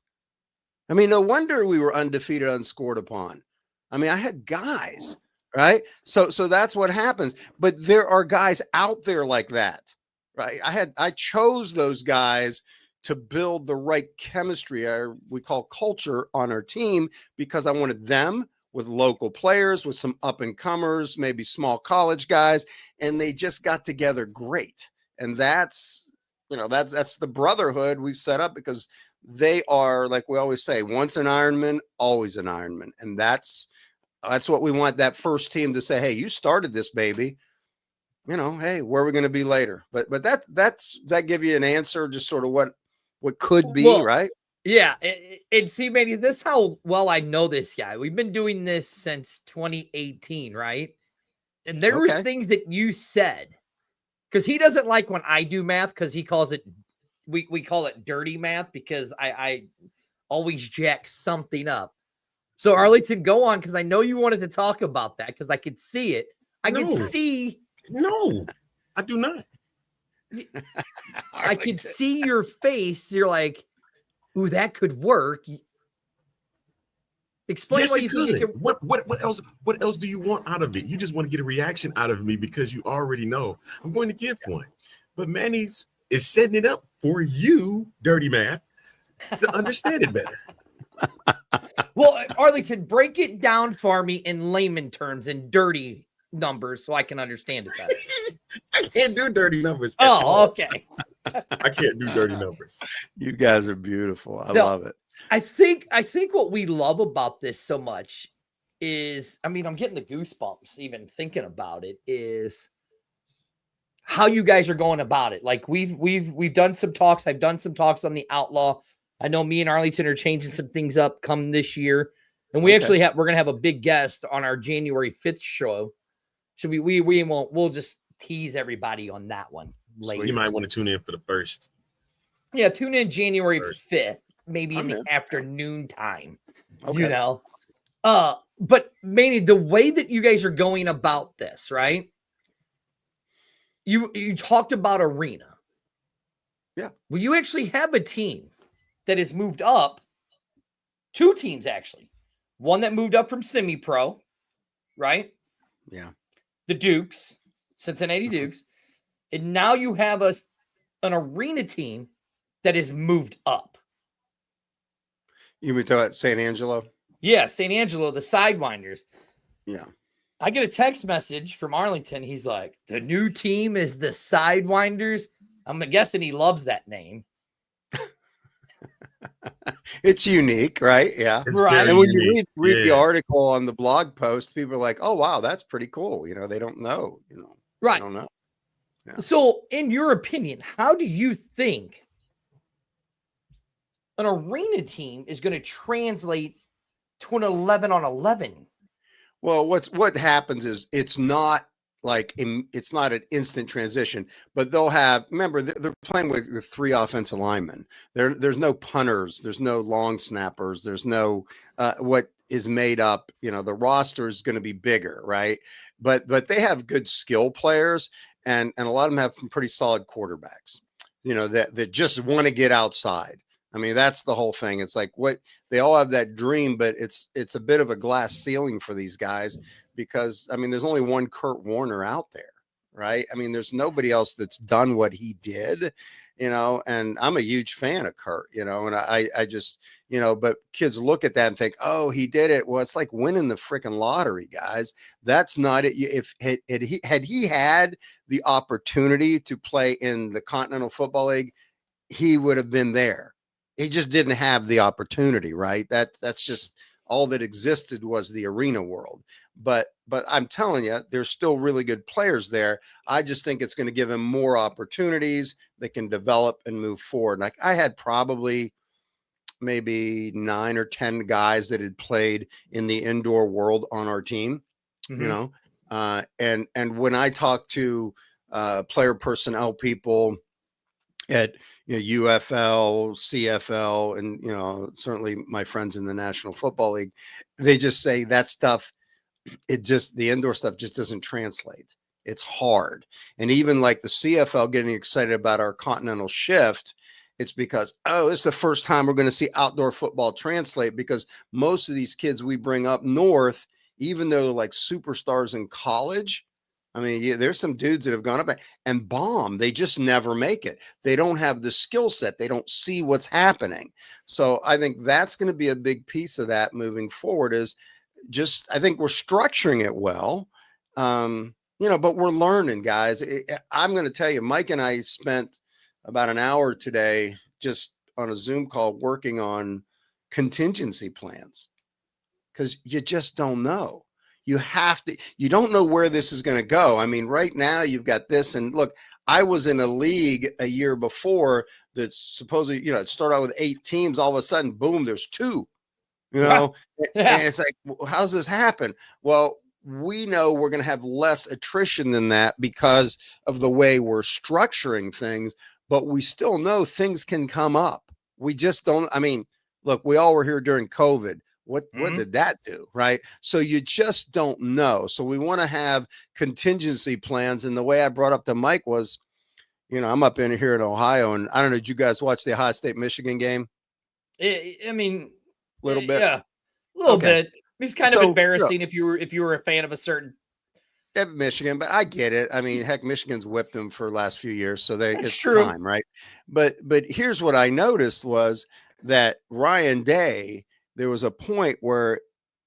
I mean, no wonder we were undefeated, unscored upon. I mean, I had guys, right? So that's what happens. But there are guys out there like that, right? I chose those guys to build the right chemistry, we call culture, on our team, because I wanted them with local players, with some up and comers, maybe small college guys, and they just got together great. And that's the brotherhood we've set up, because they are, like we always say, once an Ironman, always an Ironman. And that's what we want that first team to say, hey, you started this, baby. Hey, where are we going to be later? But does that give you an answer, just sort of what could be, Well, right? Yeah. And see, maybe this is how well I know this guy. We've been doing this since 2018, right? And there was Okay. things that you said, because he doesn't like when I do math, because he calls it, we call it dirty math, because I always jack something up. So Arlington, go on, because I know you wanted to talk about that, because I could see it. I could see. No, I do not. I could see your face. You're like, ooh, that could work. Explain Yes, why it you could. think it could. What else do you want out of it? You just want to get a reaction out of me because you already know I'm going to give one. But Manny's is setting it up for you, dirty math, to understand it better. Well, Arlington, break it down for me in layman terms and dirty numbers so I can understand it better. I can't do dirty numbers. At all. Okay. I can't do dirty numbers. You guys are beautiful. I No, love it. I think what we love about this so much is, I mean, I'm getting the goosebumps even thinking about it, is how you guys are going about it. Like we've done some talks. I've done some talks on the Outlaw. I know me and Arlington are changing some things up come this year. And we're going to have a big guest on our January 5th show. So we'll just tease everybody on that one later. So you might want to tune in for the first. Yeah, tune in January 5th, maybe in the afternoon time. Okay. But mainly the way that you guys are going about this, right? You talked about arena. Yeah. Well, you actually have a team that has moved up. Two teams, actually. One that moved up from semi-pro, right? Yeah. The Dukes, Cincinnati Dukes. And now you have an arena team that has moved up. You mean talking about San Angelo? Yeah, St. Angelo, the Sidewinders. Yeah. I get a text message from Arlington. He's like, the new team is the Sidewinders. I'm guessing he loves that name. It's unique, right? Yeah. It's right. And when unique. you read the article on the blog post, people are like, oh, wow, that's pretty cool. They don't know, Right. They don't know. Yeah. So in your opinion, how do you think an arena team is going to translate to an 11 on 11? Well, what happens is it's not an instant transition, but they'll have, remember, they're playing with three offensive linemen. There's no punters, there's no long snappers, there's no what is made up. The roster is going to be bigger, right? But they have good skill players, and a lot of them have some pretty solid quarterbacks. That just want to get outside. I mean, that's the whole thing. It's like they all have that dream, but it's a bit of a glass ceiling for these guys, because, I mean, there's only one Kurt Warner out there, right? I mean, there's nobody else that's done what he did, and I'm a huge fan of Kurt, and I just, but kids look at that and think, oh, he did it. Well, it's like winning the freaking lottery, guys. That's not it. If had he had the opportunity to play in the Continental Football League, he would have been there. He just didn't have the opportunity, right? That's just all that existed was the arena world. But but I'm telling you, there's still really good players there. I just think it's going to give them more opportunities that can develop and move forward. Like I had probably maybe 9 or 10 guys that had played in the indoor world on our team, you know, and when I talk to player personnel people at UFL, CFL, and certainly my friends in the National Football League, they just say that stuff, the indoor stuff just doesn't translate. It's hard. And even like the CFL getting excited about our continental shift, it's because, it's the first time we're going to see outdoor football translate, because most of these kids we bring up north, even though like superstars in college, I mean, there's some dudes that have gone up and bomb. They just never make it. They don't have the skill set. They don't see what's happening. So I think that's going to be a big piece of that moving forward, is just, I think we're structuring it well, but we're learning, guys. I'm going to tell you, Mike and I spent about an hour today just on a Zoom call working on contingency plans, because you just don't know. You don't know where this is going to go. I mean, right now you've got this, and look, I was in a league a year before that supposedly, it started out with 8 teams. All of a sudden, boom, there's 2. And it's like, how's this happen? Well, we know we're going to have less attrition than that because of the way we're structuring things, but we still know things can come up. We just don't. I mean, look, we all were here during COVID. What did that do? Right. So you just don't know. So we want to have contingency plans. And the way I brought up to Mike was, I'm up in here in Ohio, and I don't know, did you guys watch the Ohio State Michigan game? I mean, a little bit. Yeah, a little bit. It's kind of embarrassing if you were a fan of a certain Michigan, but I get it. I mean, heck, Michigan's whipped them for the last few years, so it's true. time, right? But here's what I noticed was that Ryan Day, there was a point where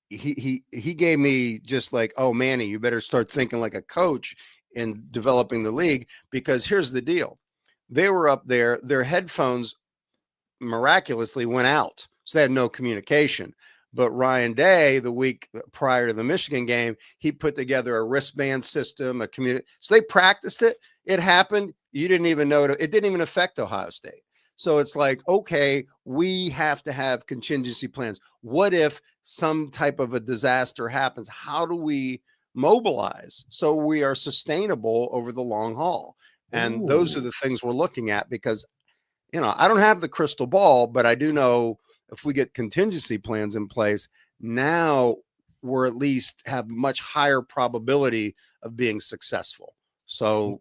he gave me just like, oh, Manny, you better start thinking like a coach in developing the league, because here's the deal. They were up there, their headphones miraculously went out, so they had no communication. But Ryan Day, the week prior to the Michigan game, he put together a wristband system, so they practiced it. It happened. You didn't even know it. It didn't even affect Ohio State. So it's like, okay, we have to have contingency plans. What if some type of a disaster happens? How do we mobilize so we are sustainable over the long haul? And those are the things we're looking at, because, I don't have the crystal ball, but I do know if we get contingency plans in place, now we're at least have much higher probability of being successful. So,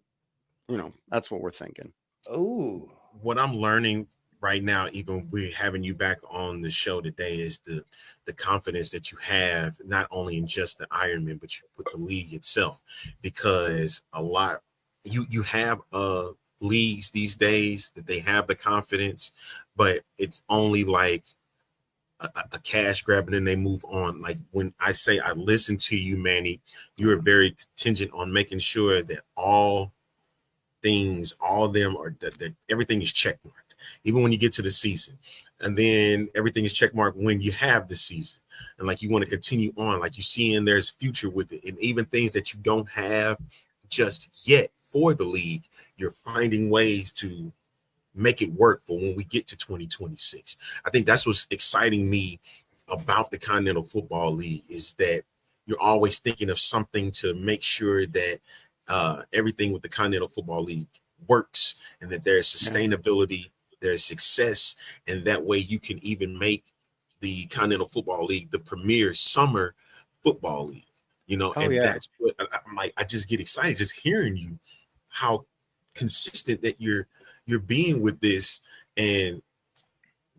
that's what we're thinking. Oh, what I'm learning right now, even we're having you back on the show today, is the confidence that you have, not only in just the Ironman, but with the league itself, because a lot you have leagues these days that they have the confidence, but it's only like a cash grab and then they move on. Like when I say I listen to you, Manny, you are very contingent on making sure that all of them are that everything is checkmarked, even when you get to the season, and then everything is checkmarked when you have the season, and like you want to continue on, like you see in there's future with it, and even things that you don't have just yet for the league, you're finding ways to make it work for when we get to 2026. I think that's what's exciting me about the Continental Football League, is that you're always thinking of something to make sure that everything with the Continental Football League works, and that there's sustainability, there's success, and that way you can even make the Continental Football League the premier summer football league. That's what I'm like. I just get excited just hearing you, how consistent that you're being with this, and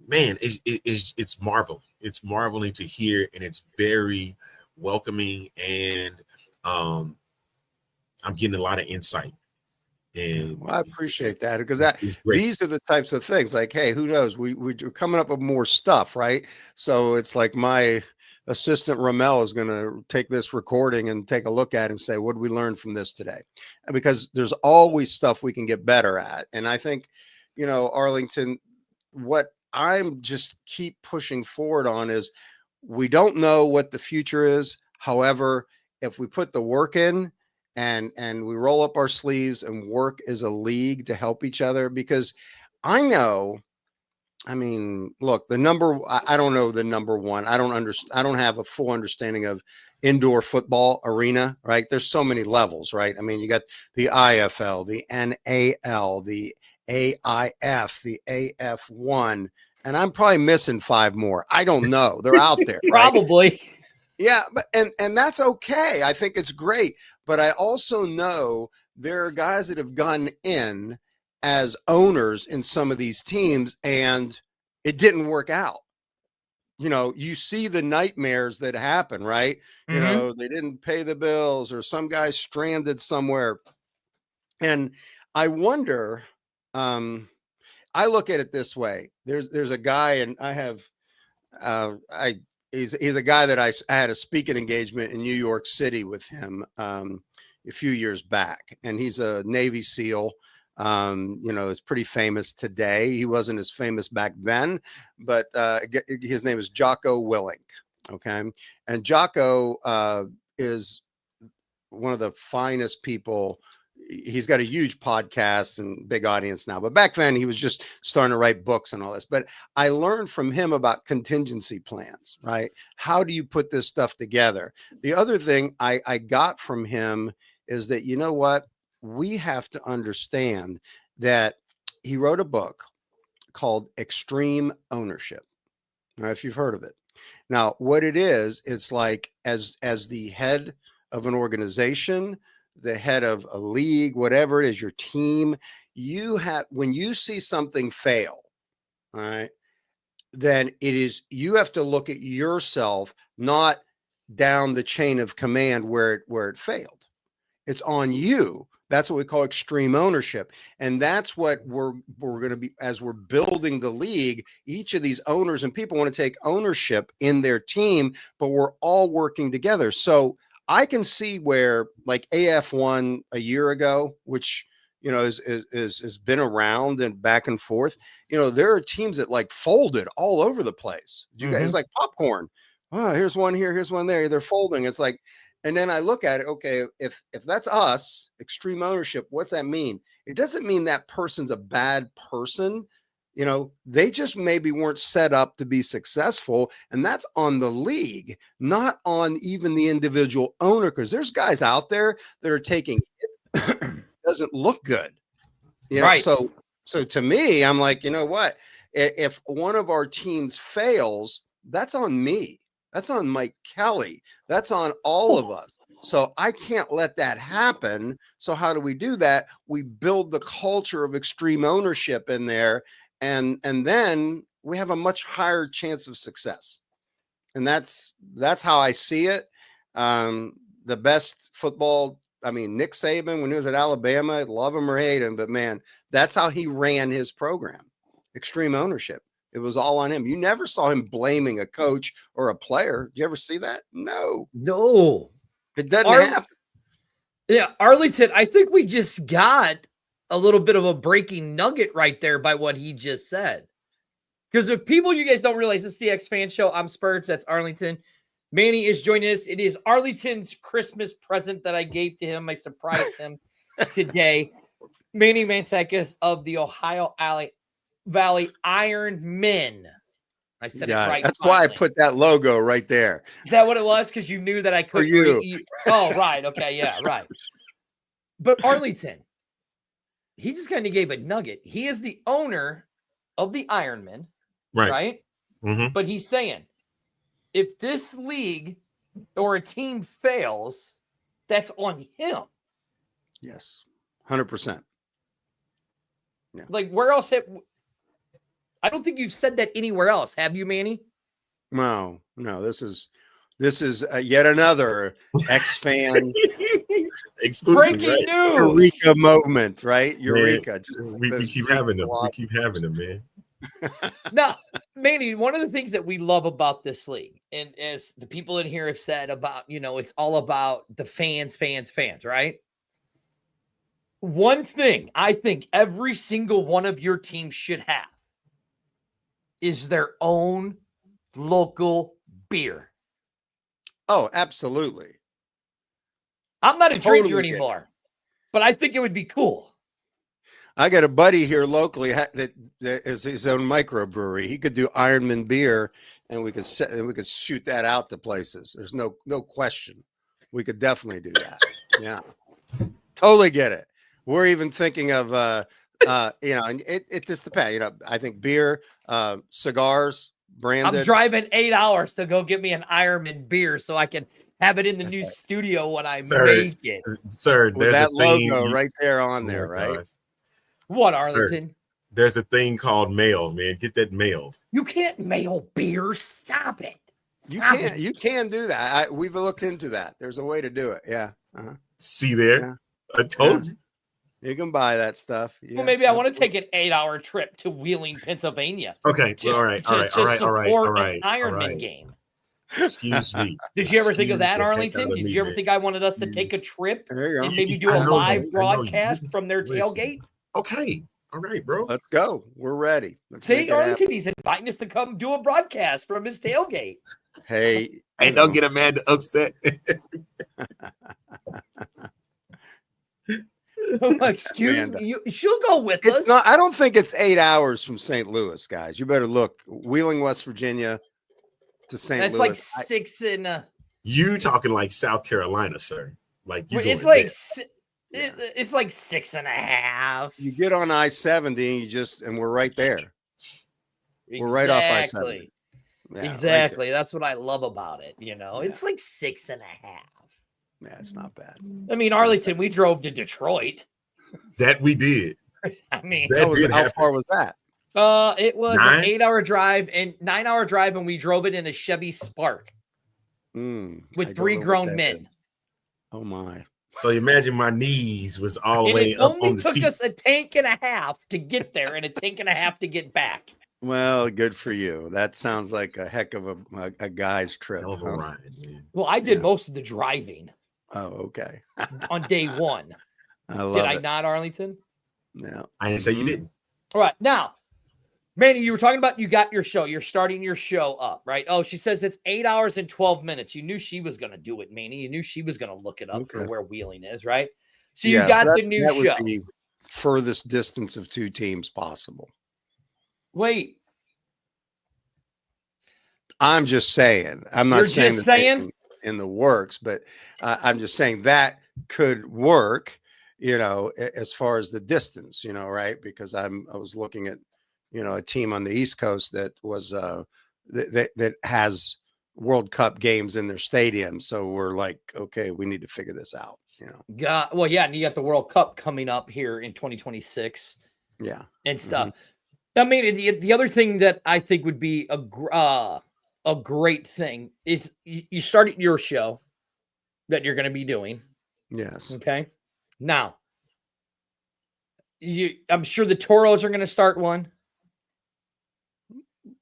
man, it's marveling. It's marveling to hear, and it's very welcoming, and I'm getting a lot of insight. And I appreciate that, because these are the types of things like, hey, who knows? We're coming up with more stuff, right? So it's like my assistant Ramel is going to take this recording and take a look at it and say, what did we learn from this today? Because there's always stuff we can get better at. And I think, Arlington, what I'm just keep pushing forward on is, we don't know what the future is. However, if we put the work in and we roll up our sleeves and work as a league to help each other, because I know, I mean, look, I don't know the number one. I don't have a full understanding of indoor football arena, right? There's so many levels, right? I mean, you got the IFL, the NAL, the AIF, the AF1, and I'm probably missing 5 more. I don't know. They're out there, right? Probably. Yeah, but and that's okay. I think it's great. But I also know there are guys that have gone in as owners in some of these teams and it didn't work out. You know, you see the nightmares that happen, right? You know, they didn't pay the bills or some guy's stranded somewhere. And I wonder, I look at it this way. There's a guy, and I have he's a guy that I had a speaking engagement in New York City with him a few years back, and he's a Navy SEAL. You know, it's pretty famous today. He wasn't as famous back then, but his name is Jocko Willink. Okay, and Jocko is one of the finest people. He's got a huge podcast and big audience now, but back then he was just starting to write books and all this. But I learned from him about contingency plans, right? How do you put this stuff together? The other thing I got from him is that, you know what? We have to understand that he wrote a book called Extreme Ownership. I don't know if you've heard of it. Now, what it is, it's like as the head of an organization, the head of a league, whatever it is, your team, when you see something fail, all right, then you have to look at yourself, not down the chain of command where it failed. It's on you. That's what we call extreme ownership. And that's what we're going to be, as we're building the league, each of these owners and people want to take ownership in their team, but we're all working together. So I can see where, like, AF1 a year ago, which, you know, has been around and back and forth, you know, there are teams that like folded all over the place. You guys, it's like popcorn. Oh, here's one here, here's one there. They're folding. It's like, and then I look at it, okay, if that's us, extreme ownership, what's that mean? It doesn't mean that person's a bad person. You know, they just maybe weren't set up to be successful. And that's on the league, not on even the individual owner, because there's guys out there that are taking hits. Doesn't look good. You know, Right. So to me, I'm like, you know what? If one of our teams fails, that's on me. That's on Mike Kelly. That's on all of us. So I can't let that happen. So how do we do that? We build the culture of extreme ownership in there, and then we have a much higher chance of success. And that's how I see it. The best football, I mean, Nick Saban, when he was at Alabama, love him or hate him, but man, that's how he ran his program. Extreme ownership. It was all on him. You never saw him blaming a coach or a player. Did you ever see that? No. It doesn't happen. Yeah, Arlington, I think we just got a little bit of a breaking nugget right there by what he just said. Because if people, you guys don't realize, this is the X Fan Show. I'm Spurge. That's Arlington. Manny is joining us. It is Arlington's Christmas present that I gave to him. I surprised him today. Manny Mantzakis of the Ohio Valley Iron Men. I said it right. That's why I put that logo right there. Is that what it was? Because you knew that I couldn't read. Oh, right. Okay. Yeah, right. But Arlington, he just kind of gave a nugget. He is the owner of the Ironmen, right? Mm-hmm. But he's saying, if this league or a team fails, that's on him. Yes, 100%. Yeah. Like, where else I don't think you've said that anywhere else, have you, Manny? No. This is yet another X-Fan breaking news. Eureka moment, right? Eureka. We keep having them. We keep having them, man. Now, Manny, one of the things that we love about this league, and as the people in here have said about, you know, it's all about the fans, right? One thing I think every single one of your teams should have is their own local beer. Oh, absolutely. I'm not a Totally drinker get it. anymore, but I think it would be cool. I got a buddy here locally that is his own microbrewery. He could do Ironman beer, and we could shoot that out to places. There's no question. We could definitely do that. Yeah, totally get it. We're even thinking of and it just depends. I think beer, cigars, branded. I'm driving 8 hours to go get me an Ironman beer so I can have it in the That's new right. studio when I Sir, make it. Sir, With there's that a thing logo right there on Oh there, my right? gosh. What, Sir, Arlington? there's a thing called mail, man. Get that mailed. You can't mail beer. Stop it. You Stop can it. you can do that. We've looked into that. There's a way to do it. Yeah. Uh-huh. See there? I told you. You can buy that stuff. Yeah, Well, maybe I want to take an 8-hour trip to Wheeling, Pennsylvania. Okay. To, All right. to, All right. to All right. support All right. an Ironman All right. game. Excuse me. Did you ever think of Excuse that, the heck Arlington? out of Did me, you ever man. think I wanted us to take a trip There you go. and maybe do I a know live you. broadcast from their Listen. tailgate? Okay. All right, bro. Let's go. We're ready. Let's make See, it happen. Arlington, he's inviting us to come do a broadcast from his tailgate. Hey, Hey, don't get Amanda upset. Excuse Amanda. me. She'll go with It's us. not. I don't think it's 8 hours from St. Louis, guys. You better look. Wheeling, West Virginia, to St. That's Louis. like 6 and You talking like South Carolina, sir. Like you it's going like there. it's like 6.5. You get on I-70, and we're right there. We're right off I-70. Exactly. Yeah, right Exactly. That's what I love about it. Yeah. It's like 6.5. there. Yeah, it's not bad. I mean, Arlington, we drove to Detroit. That we did. I mean, That did How happen. far was that? it was 9? an 8-hour drive and 9-hour drive, and we drove it in a Chevy Spark I with don't 3 know what grown that men. is. Oh my! So imagine my knees was all the And way it up only on the took seat. us a tank and a half to get there and a tank and a half to get back. Well, good for you. That sounds like a heck of a guy's trip. Hell of a Huh? ride, man. Well, I did Yeah. most of the driving Oh, okay. on day 1. I love Did I it. not, Arlington? Yeah. I didn't say you Mhm. didn't. All right. Now, Manny, you were talking about you got your show. You're starting your show up, right? Oh, she says it's 8 hours and 12 minutes. You knew she was going to do it, Manny. You knew she was going to look it up for Okay. where Wheeling is, right? So you Yeah, got so the new that show. would be furthest distance of 2 teams possible. Wait, I'm just saying. I'm not You're saying just that saying? in the works, but I'm just saying that could work. As far as the distance, right? Because I was looking at, a team on the East Coast that was that has World Cup games in their stadium. So we're like, okay, we need to figure this out. well, yeah, and you got the World Cup coming up here in 2026 Yeah. and stuff. I mean, the other thing that I think would be a great thing is you started your show that you're going to be doing. Yes. Okay. Now, I'm sure the Toros are going to start one.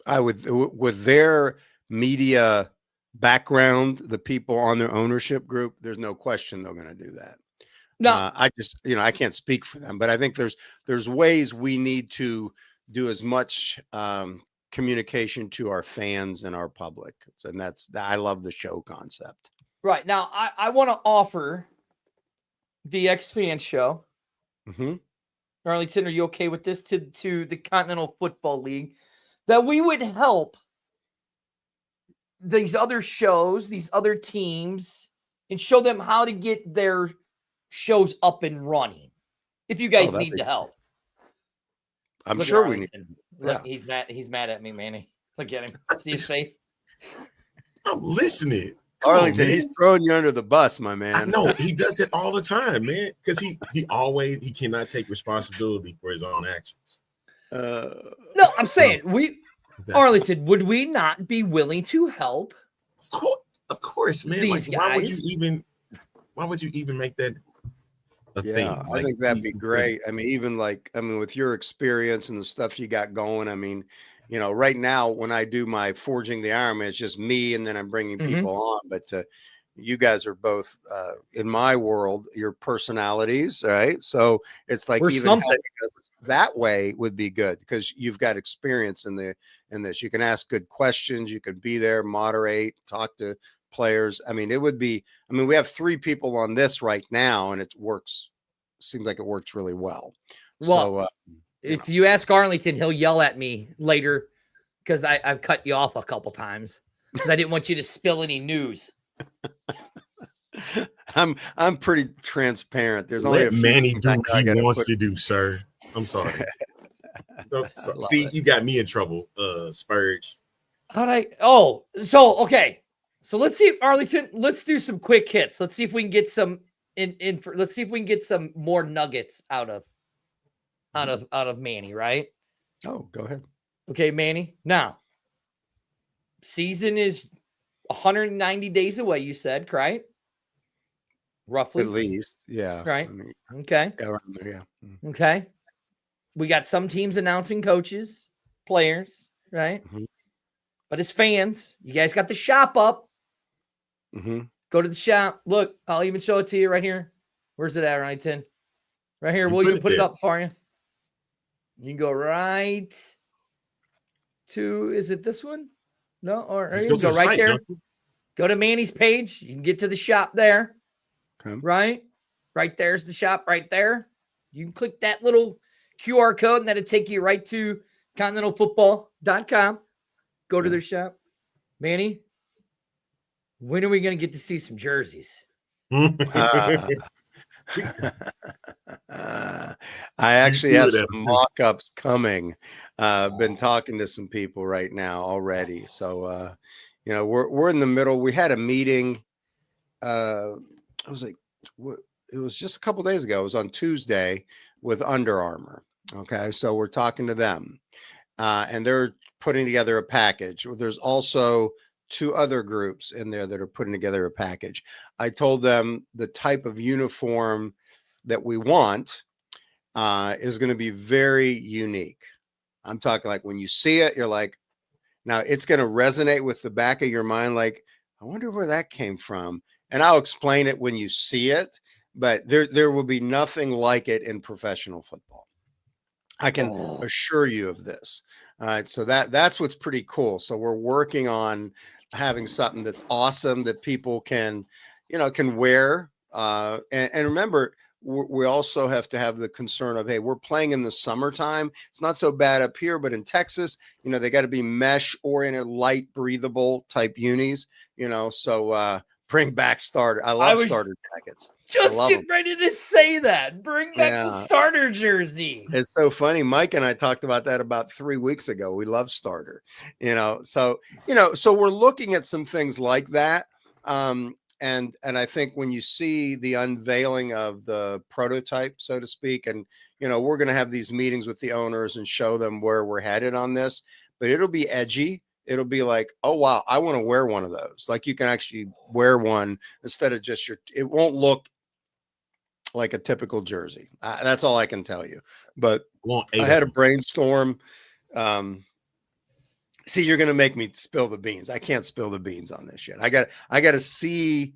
I would, with their media background, the people on their ownership group, there's no question they're going to do that. No, I just, I can't speak for them, but I think there's ways we need to do as much communication to our fans and our public. And I love the show concept. right. Now, I want to offer the X-Fan show. Mm-hmm. Arlington, are you okay with this to the Continental Football League? That we would help these other shows, these other teams, and show them how to get their shows up and running. If you guys need the help. I'm Look at sure we need. Arlington. Look, Yeah. he's mad at me, Manny. Look at him. See his face? I'm listening. Come on, Arlington, man. he's throwing you under the bus, my I man. know he does it all the time, man. Because he cannot take responsibility for his own actions. No, I'm saying Arlington, would we not be willing to help? Of course, man. These Like, guys. why would you even make that a thing? Yeah, I Like, think that'd be great. I mean, with your experience and the stuff you got going, I mean, right now when I do my Forging the Iron Man, it's just me and then I'm bringing people on. But you guys are both in my world, your personalities, right? So it's like We're even something. helping us that way would be good because you've got experience in this. You can ask good questions. You can be there, moderate, talk to players. I mean, it would be, I mean, we have 3 people on this right now, and it works, seems like it works really well. Well, So, if you ask Arlington, he'll yell at me later because I've cut you off a couple times because I didn't want you to spill any news. I'm pretty transparent. There's only a Let few Manny things do I what know I he gotta wants put- to do, sir. I'm sorry. love See, it. you got me in trouble, Spurge. Okay. So let's see, Arlington. Let's do some quick hits. Let's see if we can get some let's see if we can get some more nuggets out of Manny, right? Oh, go ahead. Okay, Manny. Now, season is 190 days away, you said, right? Roughly. At least, yeah. Right. I mean, Okay. yeah, around there, yeah. Okay. We got some teams announcing coaches, players, right? Mhm. But as fans, you guys got the shop up. Mm-hmm. Go to the shop. Look, I'll even show it to you right here. Where's it at, Ryan? Right here. You We'll put even it put it there. up for you. You can go right to, is it this one? No, or Just you go can to go the right site, there. don't you? Go to Manny's page. You can get to the shop there. Okay. Right? Right there's the shop right there. You can click that little QR code and that'll take you right to continentalfootball.com. Go to Yeah. their shop. Manny, when are we going to get to see some jerseys? I actually do have it, some Evan. mock-ups coming. Been talking to some people right now already. So, you know, we're in the middle. We had a meeting. It was like, it was just a couple days ago. It was on Tuesday with Under Armour. Okay, so we're talking to them, and they're putting together a package. There's also 2 other groups in there that are putting together a package. I told them the type of uniform that we want is going to be very unique. I'm talking like when you see it, you're like, now it's going to resonate with the back of your mind. Like, I wonder where that came from. And I'll explain it when you see it, but there will be nothing like it in professional football. I can assure you of this. All right. So that's what's pretty cool. So we're working on having something that's awesome that people can, you know, can wear. And remember, we also have to have the concern of, hey, we're playing in the summertime. It's not so bad up here, but in Texas, you know, they got to be mesh oriented, light, breathable type unis, you know, so bring back starter. I love starter jackets. Just get ready to say that. Bring back the starter jersey. It's so funny. Mike and I talked about that about 3 weeks ago. We love starter, you know, so we're looking at some things like that. And I think when you see the unveiling of the prototype, so to speak, and, you know, we're going to have these meetings with the owners and show them where we're headed on this, but it'll be edgy. It'll be like, oh, wow, I want to wear one of those. Like you can actually wear one instead of just it won't look like a typical jersey. That's all I can tell you. But I had a brainstorm. See, you're going to make me spill the beans. I can't spill the beans on this yet. I got to see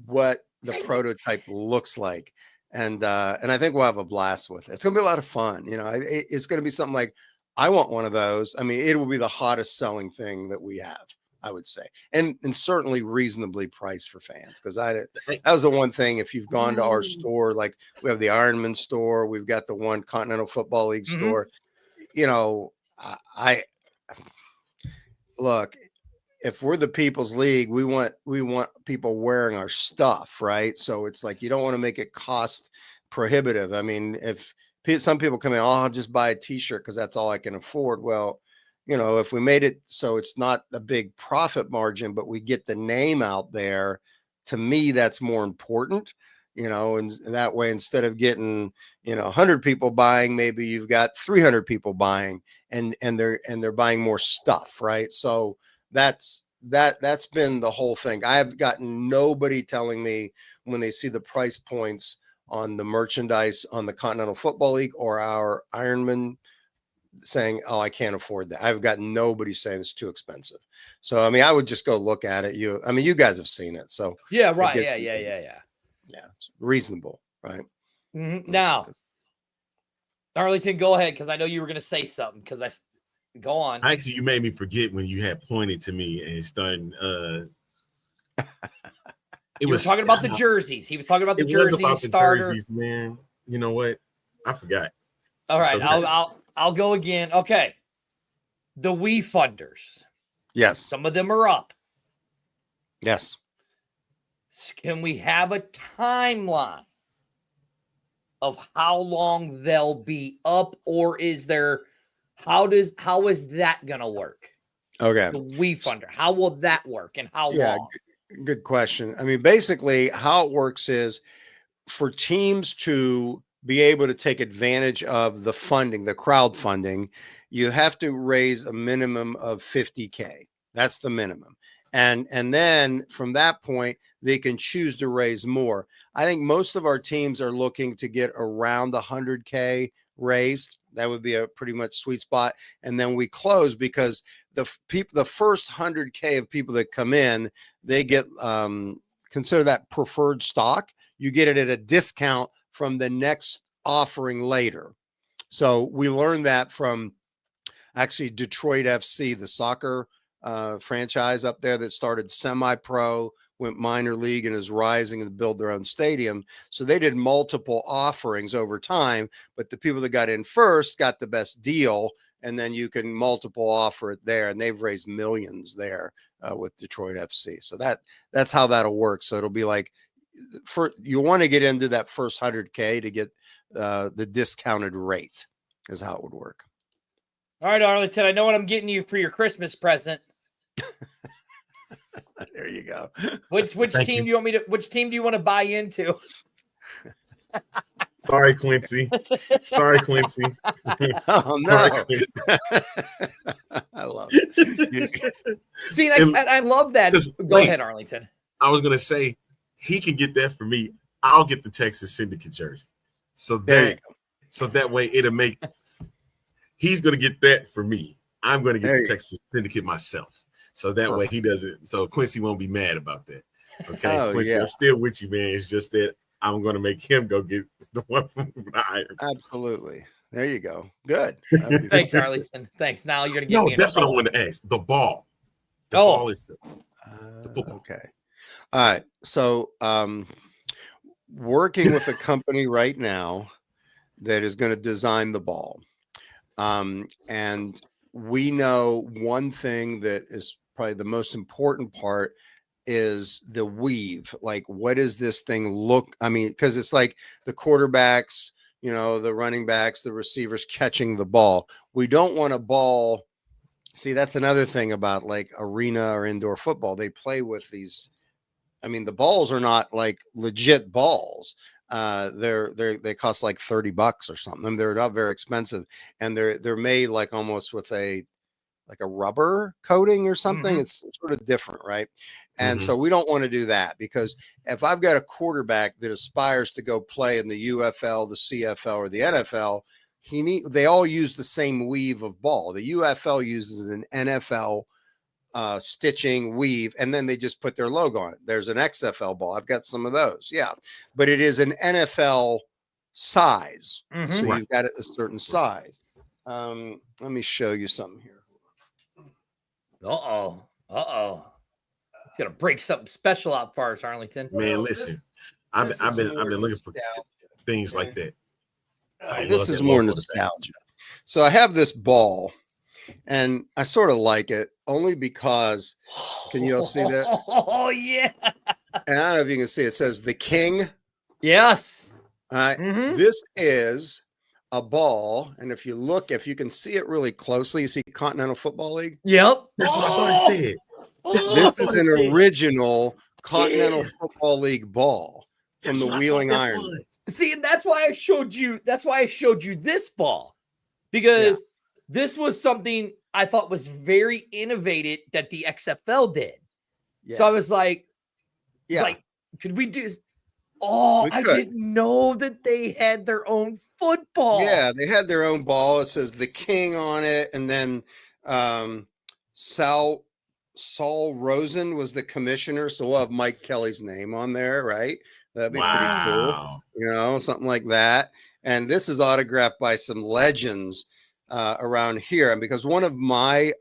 what the prototype looks like. And I think we'll have a blast with it. It's going to be a lot of fun. You know, it's going to be something like, I want one of those. I mean, it will be the hottest selling thing that we have, I would say. And certainly reasonably priced for fans. Because that was the one thing, if you've gone to our store, like we have the Ironman store, we've got the one Continental Football League store, you know, look, if we're the People's League, we want people wearing our stuff, right? So it's like, you don't want to make it cost prohibitive. I mean, if some people come in, oh, I'll just buy a t-shirt because that's all I can afford. Well, you know, if we made it so it's not a big profit margin, but we get the name out there, to me, that's more important, you know, and that way, instead of getting, you know, 100 people buying, maybe you've got 300 people buying and they're buying more stuff. Right. So that's been the whole thing. I have gotten nobody telling me when they see the price points on the merchandise on the Continental Football League or our Ironman saying, oh, I can't afford that. I've got nobody saying it's too expensive. So, I mean, I would just go look at it. You guys have seen it. So yeah, right. Yeah. Yeah. It's reasonable. Right. Mm-hmm. Now, Arlington, go ahead. Cause I know you were going to say something go on. Actually, you made me forget when you had pointed to me and started You were talking about the jerseys. He was talking about the It was jerseys about the starter. jerseys, man. You know what? I forgot. All right, okay. I'll go again. Okay. The We Funders. Yes. Some of them are up. Yes. Can we have a timeline of how long they'll be up, or is there how is that gonna work? Okay. The We Funder. How will that work and how long? Good question. I mean, basically, how it works is for teams to be able to take advantage of the funding, the crowdfunding, you have to raise a minimum of 50K. That's the minimum. And then from that point, they can choose to raise more. I think most of our teams are looking to get around 100K raised. That would be a pretty much sweet spot. And then we close because the first 100K of people that come in, they get consider that preferred stock. You get it at a discount from the next offering later. So we learned that from actually Detroit FC, the soccer franchise up there that started semi-pro, went minor league and is rising and build their own stadium. So they did multiple offerings over time, but the people that got in first got the best deal. And then you can multiple offer it there. And they've raised millions there with Detroit FC. So that's how that'll work. So it'll be like, you want to get into that first 100K to get the discounted rate is how it would work. All right, Arlington, I know what I'm getting you for your Christmas present. There you go. Which team do you want me to? Which team do you want to buy into? Sorry, Quincy. Sorry, Quincy. Oh no! Sorry, Quincy. I love it. See, I love that. Go ahead, Arlington. I was gonna say he can get that for me. I'll get the Texas Syndicate jersey. So that way it'll make. He's gonna get that for me. I'm gonna get the Texas Syndicate myself. So that way he doesn't. So Quincy won't be mad about that. Okay, Quincy, I'm still with you, man. It's just that I'm going to make him go get the one from the Iron. Absolutely. There you go. Good. Thanks, Arlington. Thanks. Now you're going to get me. No, that's what I wanted to ask. The ball. The ball is the football. Okay. All right. So working with a company right now that is going to design the ball. And we know one thing that is probably the most important part is the weave. Like, what does this thing look? I mean, because it's like the quarterbacks, you know, the running backs, the receivers catching the ball. We don't want a ball. See, that's another thing about like arena or indoor football. They play with these. I mean, the balls are not like legit balls. They cost like $30 or something. They're not very expensive, and they're made like almost with a rubber coating or something. Mm-hmm. It's sort of different, right? And so we don't want to do that, because if I've got a quarterback that aspires to go play in the UFL, the CFL, or the NFL, they all use the same weave of ball. The UFL uses an NFL stitching weave, and then they just put their logo on it. There's an XFL ball. I've got some of those. Yeah. But it is an NFL size. Mm-hmm. So you've got it a certain size. Let me show you something here. It's gonna break something special out for us, Arlington. Man, listen, I've been looking for things like that. This is more nostalgia. So I have this ball, and I sort of like it only because, can you all see that? Oh yeah. And I don't know if you can see, it says the King. Yes. All right. Mm-hmm. This is a ball, and if you can see it really closely, you see Continental Football League. Yep. That's what I thought it said. This is an original Continental Football League ball from the Wheeling Iron. See, and that's why I showed you. That's why I showed you this ball, because this was something I thought was very innovative that the XFL did. Yeah. So I was like, could we do? Oh, I didn't know that they had their own football. Yeah, they had their own ball. It says the King on it, and then Saul Rosen was the commissioner, so we'll have Mike Kelly's name on there, right? That'd be pretty cool, you know, something like that. And this is autographed by some legends around here, and because one of my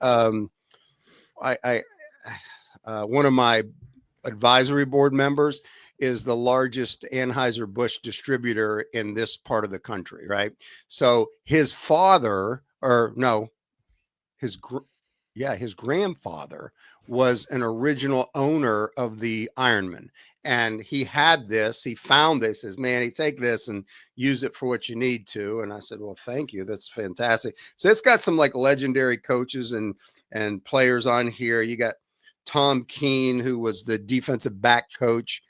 advisory board members, is the largest Anheuser-Busch distributor in this part of the country, right? So his father, or no, his grandfather was an original owner of the Ironman. And he had this, he found this, says, man, he take this and use it for what you need to. And I said, well, thank you. That's fantastic. So it's got some like legendary coaches and players on here. You got Tom Keene, who was the defensive back coach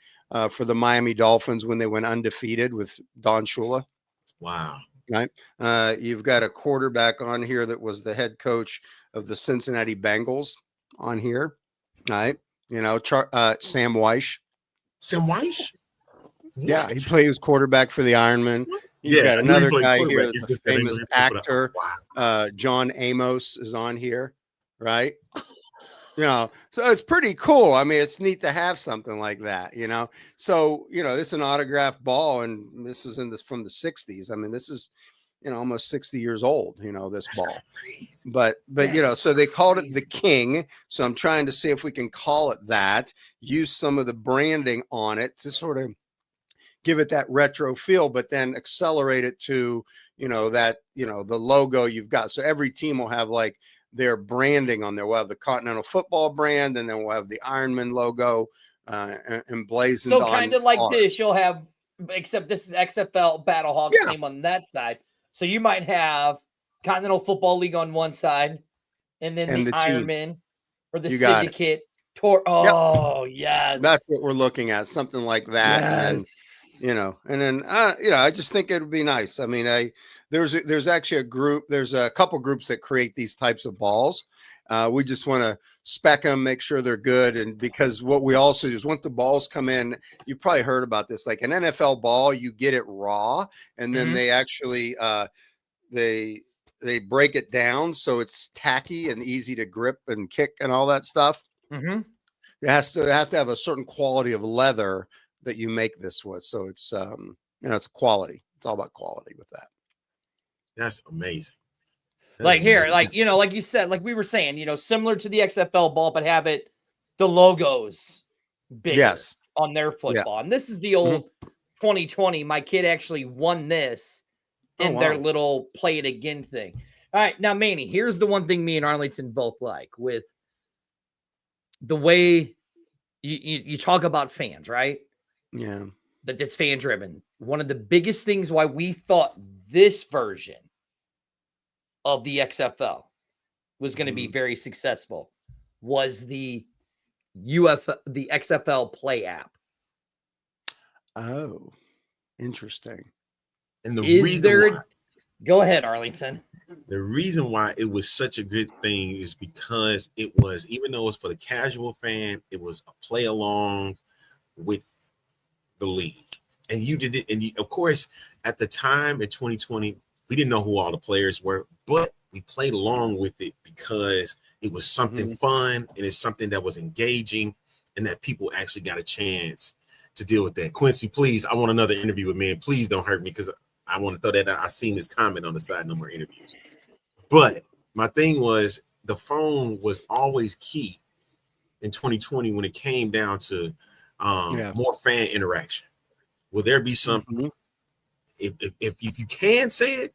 for the Miami Dolphins when they went undefeated with Don Shula. Wow. Right. You've got a quarterback on here that was the head coach of the Cincinnati Bengals on here. Right. You know, Sam Weish. Sam Weish? Yeah, he plays quarterback for the Ironman. You've got another guy here that's a famous actor. Wow. John Amos is on here, right? You know, so it's pretty cool. I mean, it's neat to have something like that, you know. So, you know, it's an autographed ball, and this is from the 60s. I mean, this is, you know, almost 60 years old, you know, this ball. But you know, so they called it the King. So I'm trying to see if we can call it that, use some of the branding on it to sort of give it that retro feel, but then accelerate it to, you know, that, you know, the logo you've got. So every team will have like their branding on there. We'll have the Continental Football brand, and then we'll have the Ironman logo emblazoned. So kind of like this, you'll have, except this is XFL Battlehawks name on that side. So you might have Continental Football League on one side, and then the Ironman or the Syndicate Tour. Oh, yes. That's what we're looking at, something like that. Yes. And then, you know, I just think it would be nice. I mean, there's actually there's a couple groups that create these types of balls. We just want to spec them, make sure they're good. And because what we also do is once the balls come in, you probably heard about this, like an NFL ball, you get it raw, and then they actually, they break it down so it's tacky and easy to grip and kick and all that stuff. It have to have a certain quality of leather that you make this with. So it's, you know, it's quality. It's all about quality with that. That's amazing. Like here, like, you know, like you said, like we were saying, you know, similar to the XFL ball, but have it, the logos bigger on their football. And this is the old 2020. My kid actually won this in their little play it again thing. All right. Now, Manny, here's the one thing me and Arlington both like with the way you talk about fans, right? Yeah. That it's fan driven. One of the biggest things why we thought this version of the XFL was going to be very successful was the the XFL Play app. Oh, interesting. And go ahead, Arlington. The reason why it was such a good thing is because it was, even though it was for the casual fan, it was a play along with the league. And you did it. And of course, at the time in 2020, we didn't know who all the players were, but we played along with it because it was something fun, and it's something that was engaging, and that people actually got a chance to deal with that. Quincy, please, I want another interview with me, and please don't hurt me because I want to throw that out. I seen this comment on the side, no more interviews. But my thing was, the phone was always key in 2020 when it came down to more fan interaction. Will there be something? If you can say it,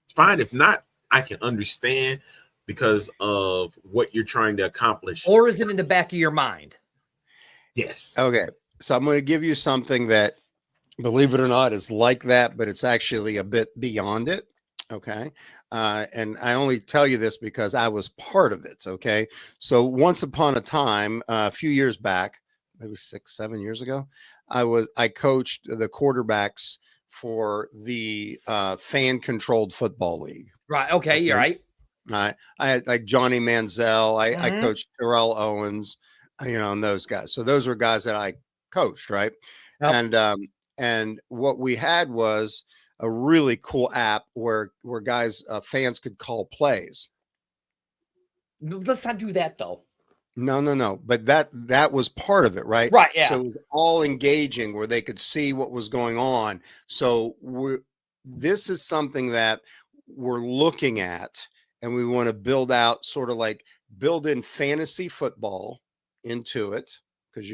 it's fine. If not, I can understand because of what you're trying to accomplish. Or is it in the back of your mind? Yes. Okay. So I'm going to give you something that, believe it or not, is like that, but it's actually a bit beyond it. Okay. And I only tell you this because I was part of it. Okay. So once upon a time, a few years back, maybe 6-7 years ago, I coached the quarterbacks for the fan controlled football league. Right. Okay. You're right. I had like Johnny Manziel. I coached Terrell Owens, you know, and those guys. So those were guys that I coached. Right. Yep. And what we had was a really cool app where guys, fans could call plays. Let's not do that though. No. But that was part of it, right? Right. Yeah. So it was all engaging where they could see what was going on. So this is something that we're looking at, and we want to build out, sort of like build in fantasy football into it. because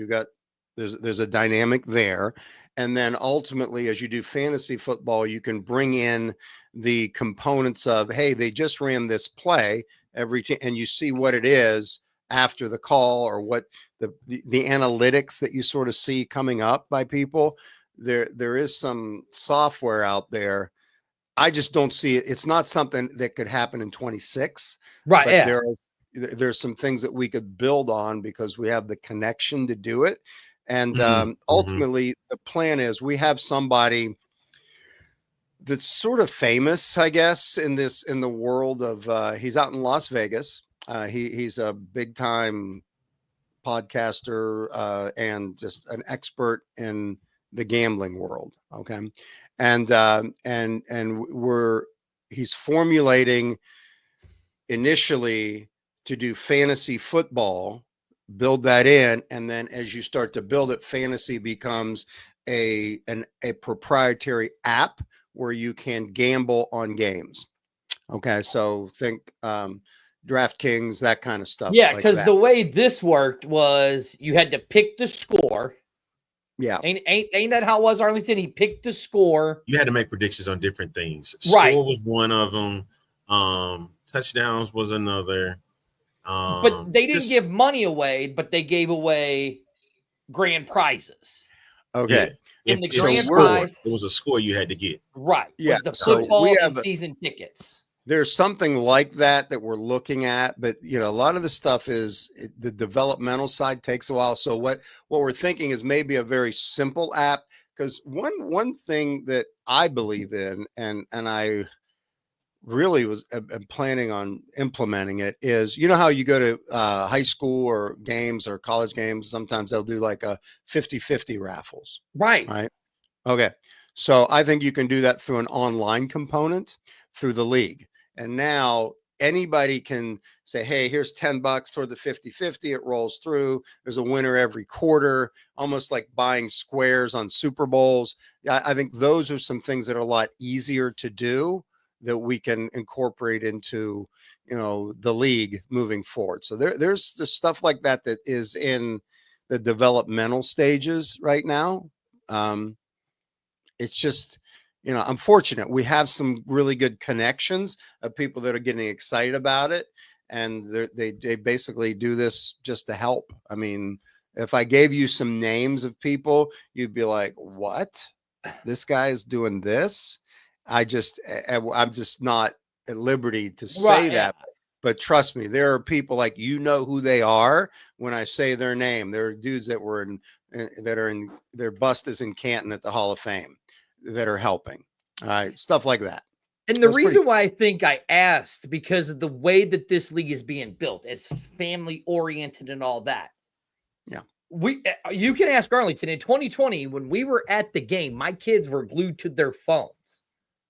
there's a dynamic there. And then ultimately, as you do fantasy football, you can bring in the components of, hey, they just ran this play every team, and you see what it is after the call, or what the analytics that you sort of see coming up by people. There is some software out there. I just don't see it. It's not something that could happen in 26, Right. but Yeah. there's some things that we could build on because we have the connection to do it. And ultimately, the plan is we have somebody that's sort of famous, I guess, in the world of, he's out in Las Vegas. He's a big time podcaster and just an expert in the gambling world. Okay. And he's formulating initially to do fantasy football, build that in. And then as you start to build it, fantasy becomes a proprietary app where you can gamble on games. Okay. So think, DraftKings, that kind of stuff. Yeah, like because that. the way this worked was you had to pick the score. Yeah. Ain't that how it was, Arlington? He picked the score. You had to make predictions on different things. Right. Score was one of them. Touchdowns was another. But they didn't give money away, but they gave away grand prizes. Okay. Yeah. And the If grand scored, prize, it was a score you had to get. right? Yeah, Was the so football we and have season tickets. There's something like that we're looking at, but a lot of the stuff is the developmental side takes a while. So what we're thinking is maybe a very simple app, because one thing that I believe in, and I really am planning on implementing it, is how you go to high school or games or college games, sometimes they'll do like a 50-50 raffles. Right. Okay. So I think you can do that through an online component through the league. And now anybody can say, hey, here's $10 toward the 50-50. It rolls through. There's a winner every quarter, almost like buying squares on Super Bowls. I think those are some things that are a lot easier to do that we can incorporate into, the league moving forward. So there's the stuff like that is in the developmental stages right now. It's just, I'm fortunate. We have some really good connections of people that are getting excited about it. And they basically do this just to help. I mean, if I gave you some names of people, you'd be like, what? This guy is doing this? I'm just not at liberty to say that. But trust me, there are people like, who they are when I say their name. There are dudes that were their bust is in Canton at the Hall of Fame that are helping. Stuff like that. And the reason why I think I asked, because of the way that this league is being built, as family oriented and all that. Yeah. You can ask Arlington in 2020, when we were at the game, my kids were glued to their phones.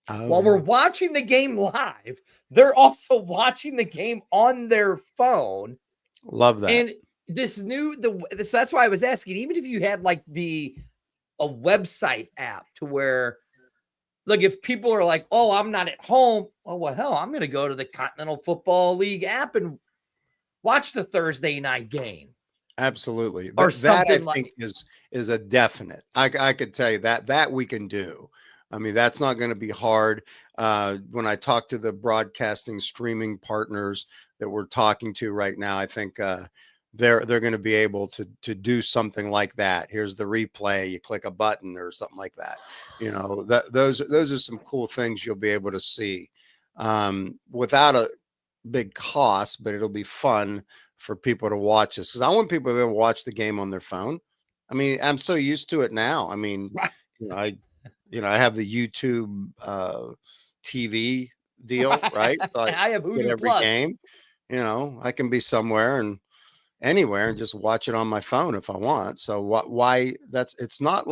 While we're watching the game live, they're also watching the game on their phone. Love that. And that's why I was asking, even if you had like a website app to where, like, if people are like, oh, I'm not at home, well, hell, I'm going to go to the Continental Football League app and watch the Thursday night game. Absolutely. Or that something I think is a definite. I could tell you that we can do. I mean, that's not going to be hard. When I talk to the broadcasting streaming partners that we're talking to right now, I think they're going to be able to do something like that. Here's the replay. You click a button or something like that. Those are some cool things you'll be able to see without a big cost, but it'll be fun for people to watch this, because I want people to be able to watch the game on their phone. I mean, I'm so used to it now. I mean, I have the YouTube TV deal, right? So I have Hulu every Plus. game. I can be somewhere and anywhere and just watch it on my phone if I want. So why it's not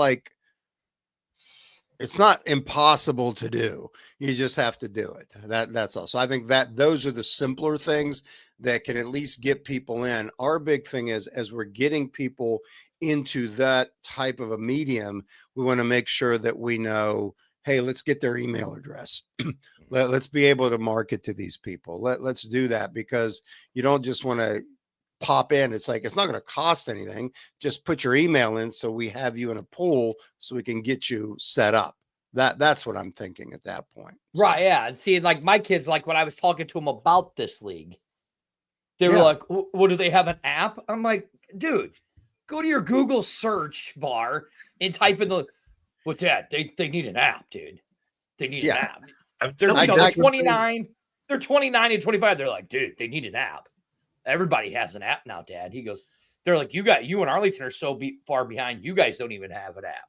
impossible to do. You just have to do it. That's all. So I think that those are the simpler things that can at least get people in. Our big thing is, as we're getting people into that type of a medium, we want to make sure that we know, hey, let's get their email address. Let's be able to market to these people. Let's do that, because you don't just want to pop in. It's like, it's not going to cost anything. Just put your email in so we have you in a pool so we can get you set up. That's what I'm thinking at that point. Right, yeah. And see, like my kids, like when I was talking to them about this league, they were like, what, do they have an app? I'm like, dude, go to your Google search bar and type in well, Dad, they need an app, dude. They need an app. They're 29. They're 29 and 25. They're like, dude, they need an app. Everybody has an app now, Dad. He goes, they're like, you and Arlington are so far behind. You guys don't even have an app.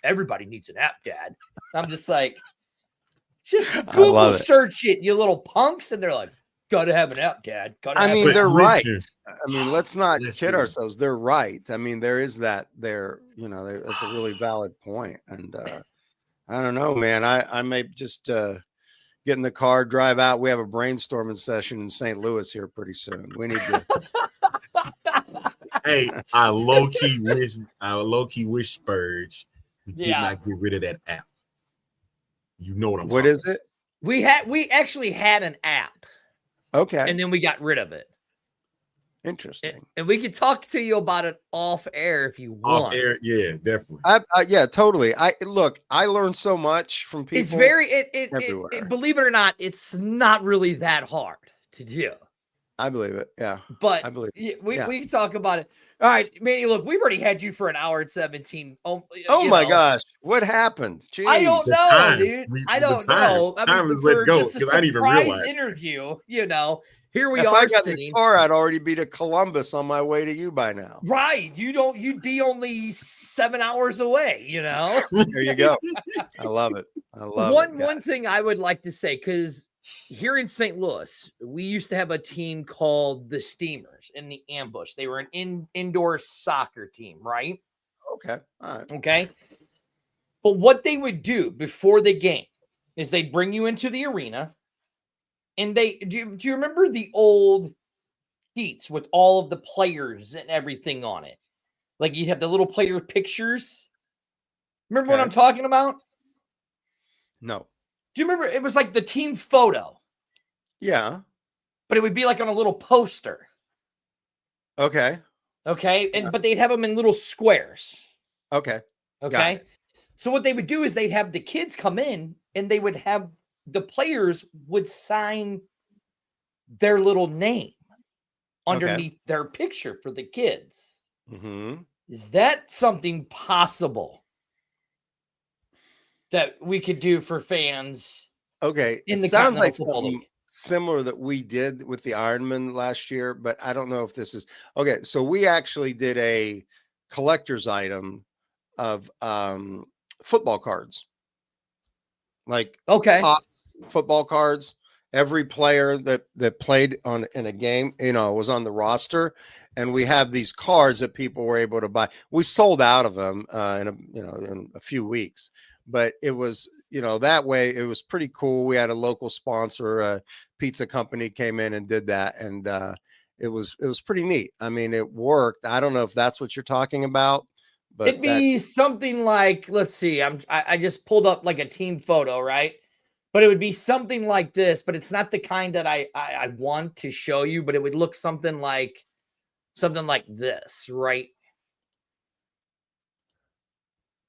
Everybody needs an app, Dad. I'm just like, just Google search it, you little punks. And they're like, gotta have an app, Dad. I mean, they're right. I mean, let's not kid ourselves. They're right. I mean, there is that there, that's a really valid point. And I don't know, man. I may just get in the car, drive out. We have a brainstorming session in St. Louis here pretty soon. We need to. Hey, I low key wish Spurge did not get rid of that app. You know what I'm talking about. What is it? We actually had an app. Okay. And then we got rid of it. Interesting. And we can talk to you about it off air if you want. Off air, yeah, definitely. Yeah, totally. I learned so much from people. It's very believe it or not, it's not really that hard to do. I believe it. Yeah. But I believe we can talk about it. All right, Manny, look, we've already had you for an hour and 17. Oh my gosh. What happened? Jeez. I don't know, dude. I don't know. Time is let go because I didn't even realize. Interview, here we if are. I got in the car, I'd already be to Columbus on my way to you by now. Right. You'd be only 7 hours away, There you go. I love it. I love it. One thing I would like to say, because here in St. Louis, we used to have a team called the Steamers in the Ambush. They were an indoor soccer team, right? Okay. All right. Okay. But what they would do before the game is they'd bring you into the arena. And do you remember the old sheets with all of the players and everything on it? Like you'd have the little player pictures. Remember what I'm talking about? No. Do you remember? It was like the team photo. Yeah. But it would be like on a little poster. Okay. Okay. But they'd have them in little squares. Okay. Okay. So what they would do is they'd have the kids come in and they would have the players would sign their little name underneath their picture for the kids. Mm-hmm. Is that something possible that we could do for fans? Okay. In the sounds like Football something League? Similar that we did with the Ironman last year, but I don't know if this is okay. So we actually did a collector's item of football cards, like top football cards. Every player that played in a game, was on the roster, and we have these cards that people were able to buy. We sold out of them in a few weeks, but it was that way it was pretty cool. We had a local sponsor, a pizza company came in and did that, and it was pretty neat. I mean, it worked. I don't know if that's what you're talking about, but it'd be something like, let's see, I just pulled up like a team photo, right? But it would be something like this, but it's not the kind that I want to show you, but it would look something like this, right?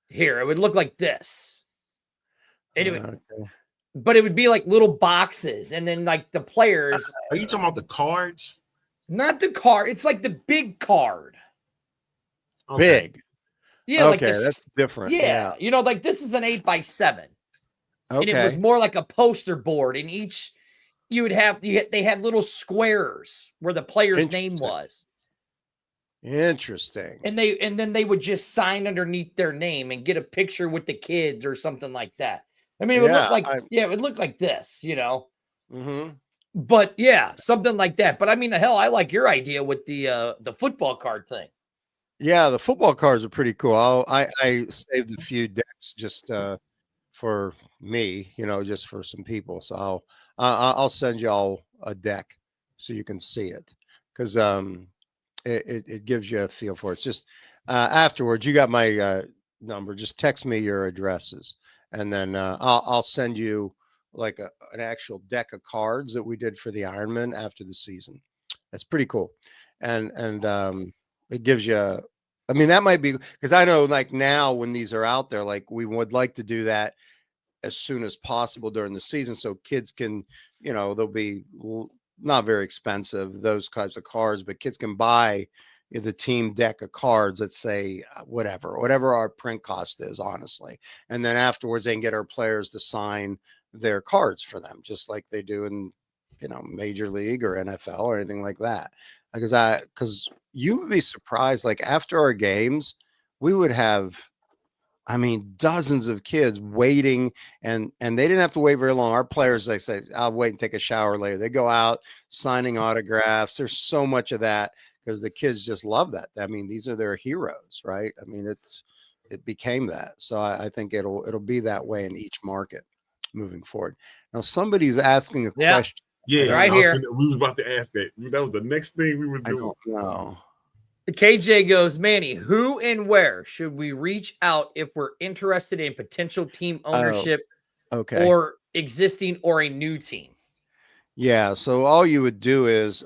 Here, it would look like this. But it would be like little boxes, and then like the players. Are you talking about the cards? Not the card. It's like the big card. Okay. Big. Yeah. Okay, that's different. Yeah. Like this is an 8x7. Okay. And it was more like a poster board. And each they had little squares where the player's name was. Interesting. And then they would just sign underneath their name and get a picture with the kids or something like that. I mean, it would look like it would look like this, Mm-hmm. But yeah, something like that. But I mean, hell, I like your idea with the football card thing. Yeah, the football cards are pretty cool. I saved a few decks just for me, just for some people. So I'll send y'all a deck so you can see it, because it gives you a feel for it. It's just afterwards, you got my number. Just text me your addresses, and then I'll send you like an actual deck of cards that we did for the Ironman after the season. That's pretty cool. And it gives you, I mean, that might be, because I know like now when these are out there, like we would like to do that as soon as possible during the season so kids can, they'll be not very expensive, those types of cards, but kids can buy the team deck of cards, let's say whatever our print cost is, honestly. And then afterwards they can get our players to sign their cards for them, just like they do in, Major League or NFL or anything like that. Because you would be surprised, like after our games, we would have, I mean, dozens of kids waiting, and they didn't have to wait very long. Our players, they say, I'll wait and take a shower later. They go out signing autographs. There's so much of that because the kids just love that. I mean, these are their heroes, right? I mean, it became that. So I think it'll be that way in each market moving forward. Now, somebody's asking a question. Yeah, right here. We was about to ask that. That was the next thing we was doing. I don't know. KJ goes, Manny, who and where should we reach out if we're interested in potential team ownership or existing or a new team? Yeah. So all you would do is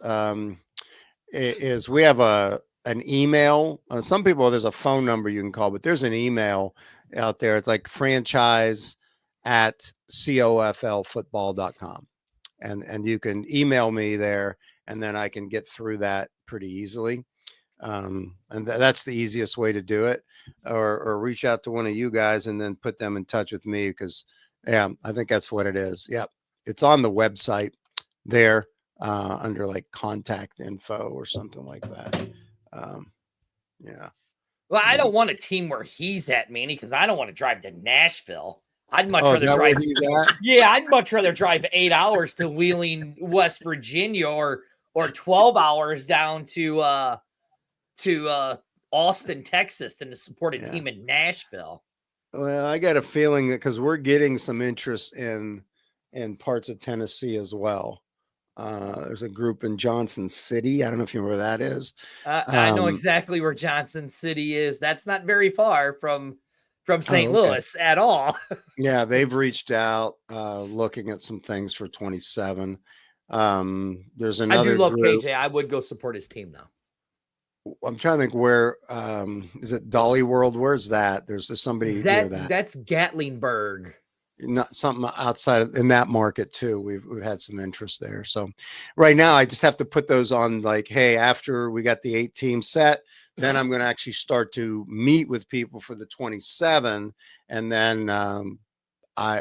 we have an email. Some people, there's a phone number you can call, but there's an email out there. It's like franchise@coflfootball.com. And you can email me there, and then I can get through that pretty easily. And that's the easiest way to do it, or reach out to one of you guys and then put them in touch with me, because I think that's what it is. Yep. It's on the website there, under like contact info or something like that. Yeah. Well, I don't want a team where he's at, Manny, because I don't want to drive to Nashville. I'd much rather drive. Yeah, I'd much rather drive 8 hours to Wheeling, West Virginia, or 12 hours down to Austin, Texas, than to support a team in Nashville. Well, I got a feeling that because we're getting some interest in parts of Tennessee as well. There's a group in Johnson City. I don't know if you know where that is. I know exactly where Johnson City is. That's not very far from St. Louis at all. Yeah, they've reached out, looking at some things for 27. There's another. I do love group. KJ. I would go support his team though. I'm trying to think where is it Dolly World? Where's that? There's somebody near that. That's Gatlinburg. Not something outside in that market too. We've had some interest there. So right now I just have to put those on, like, hey, after we got the 8 team set, then I'm going to actually start to meet with people for the 27. And then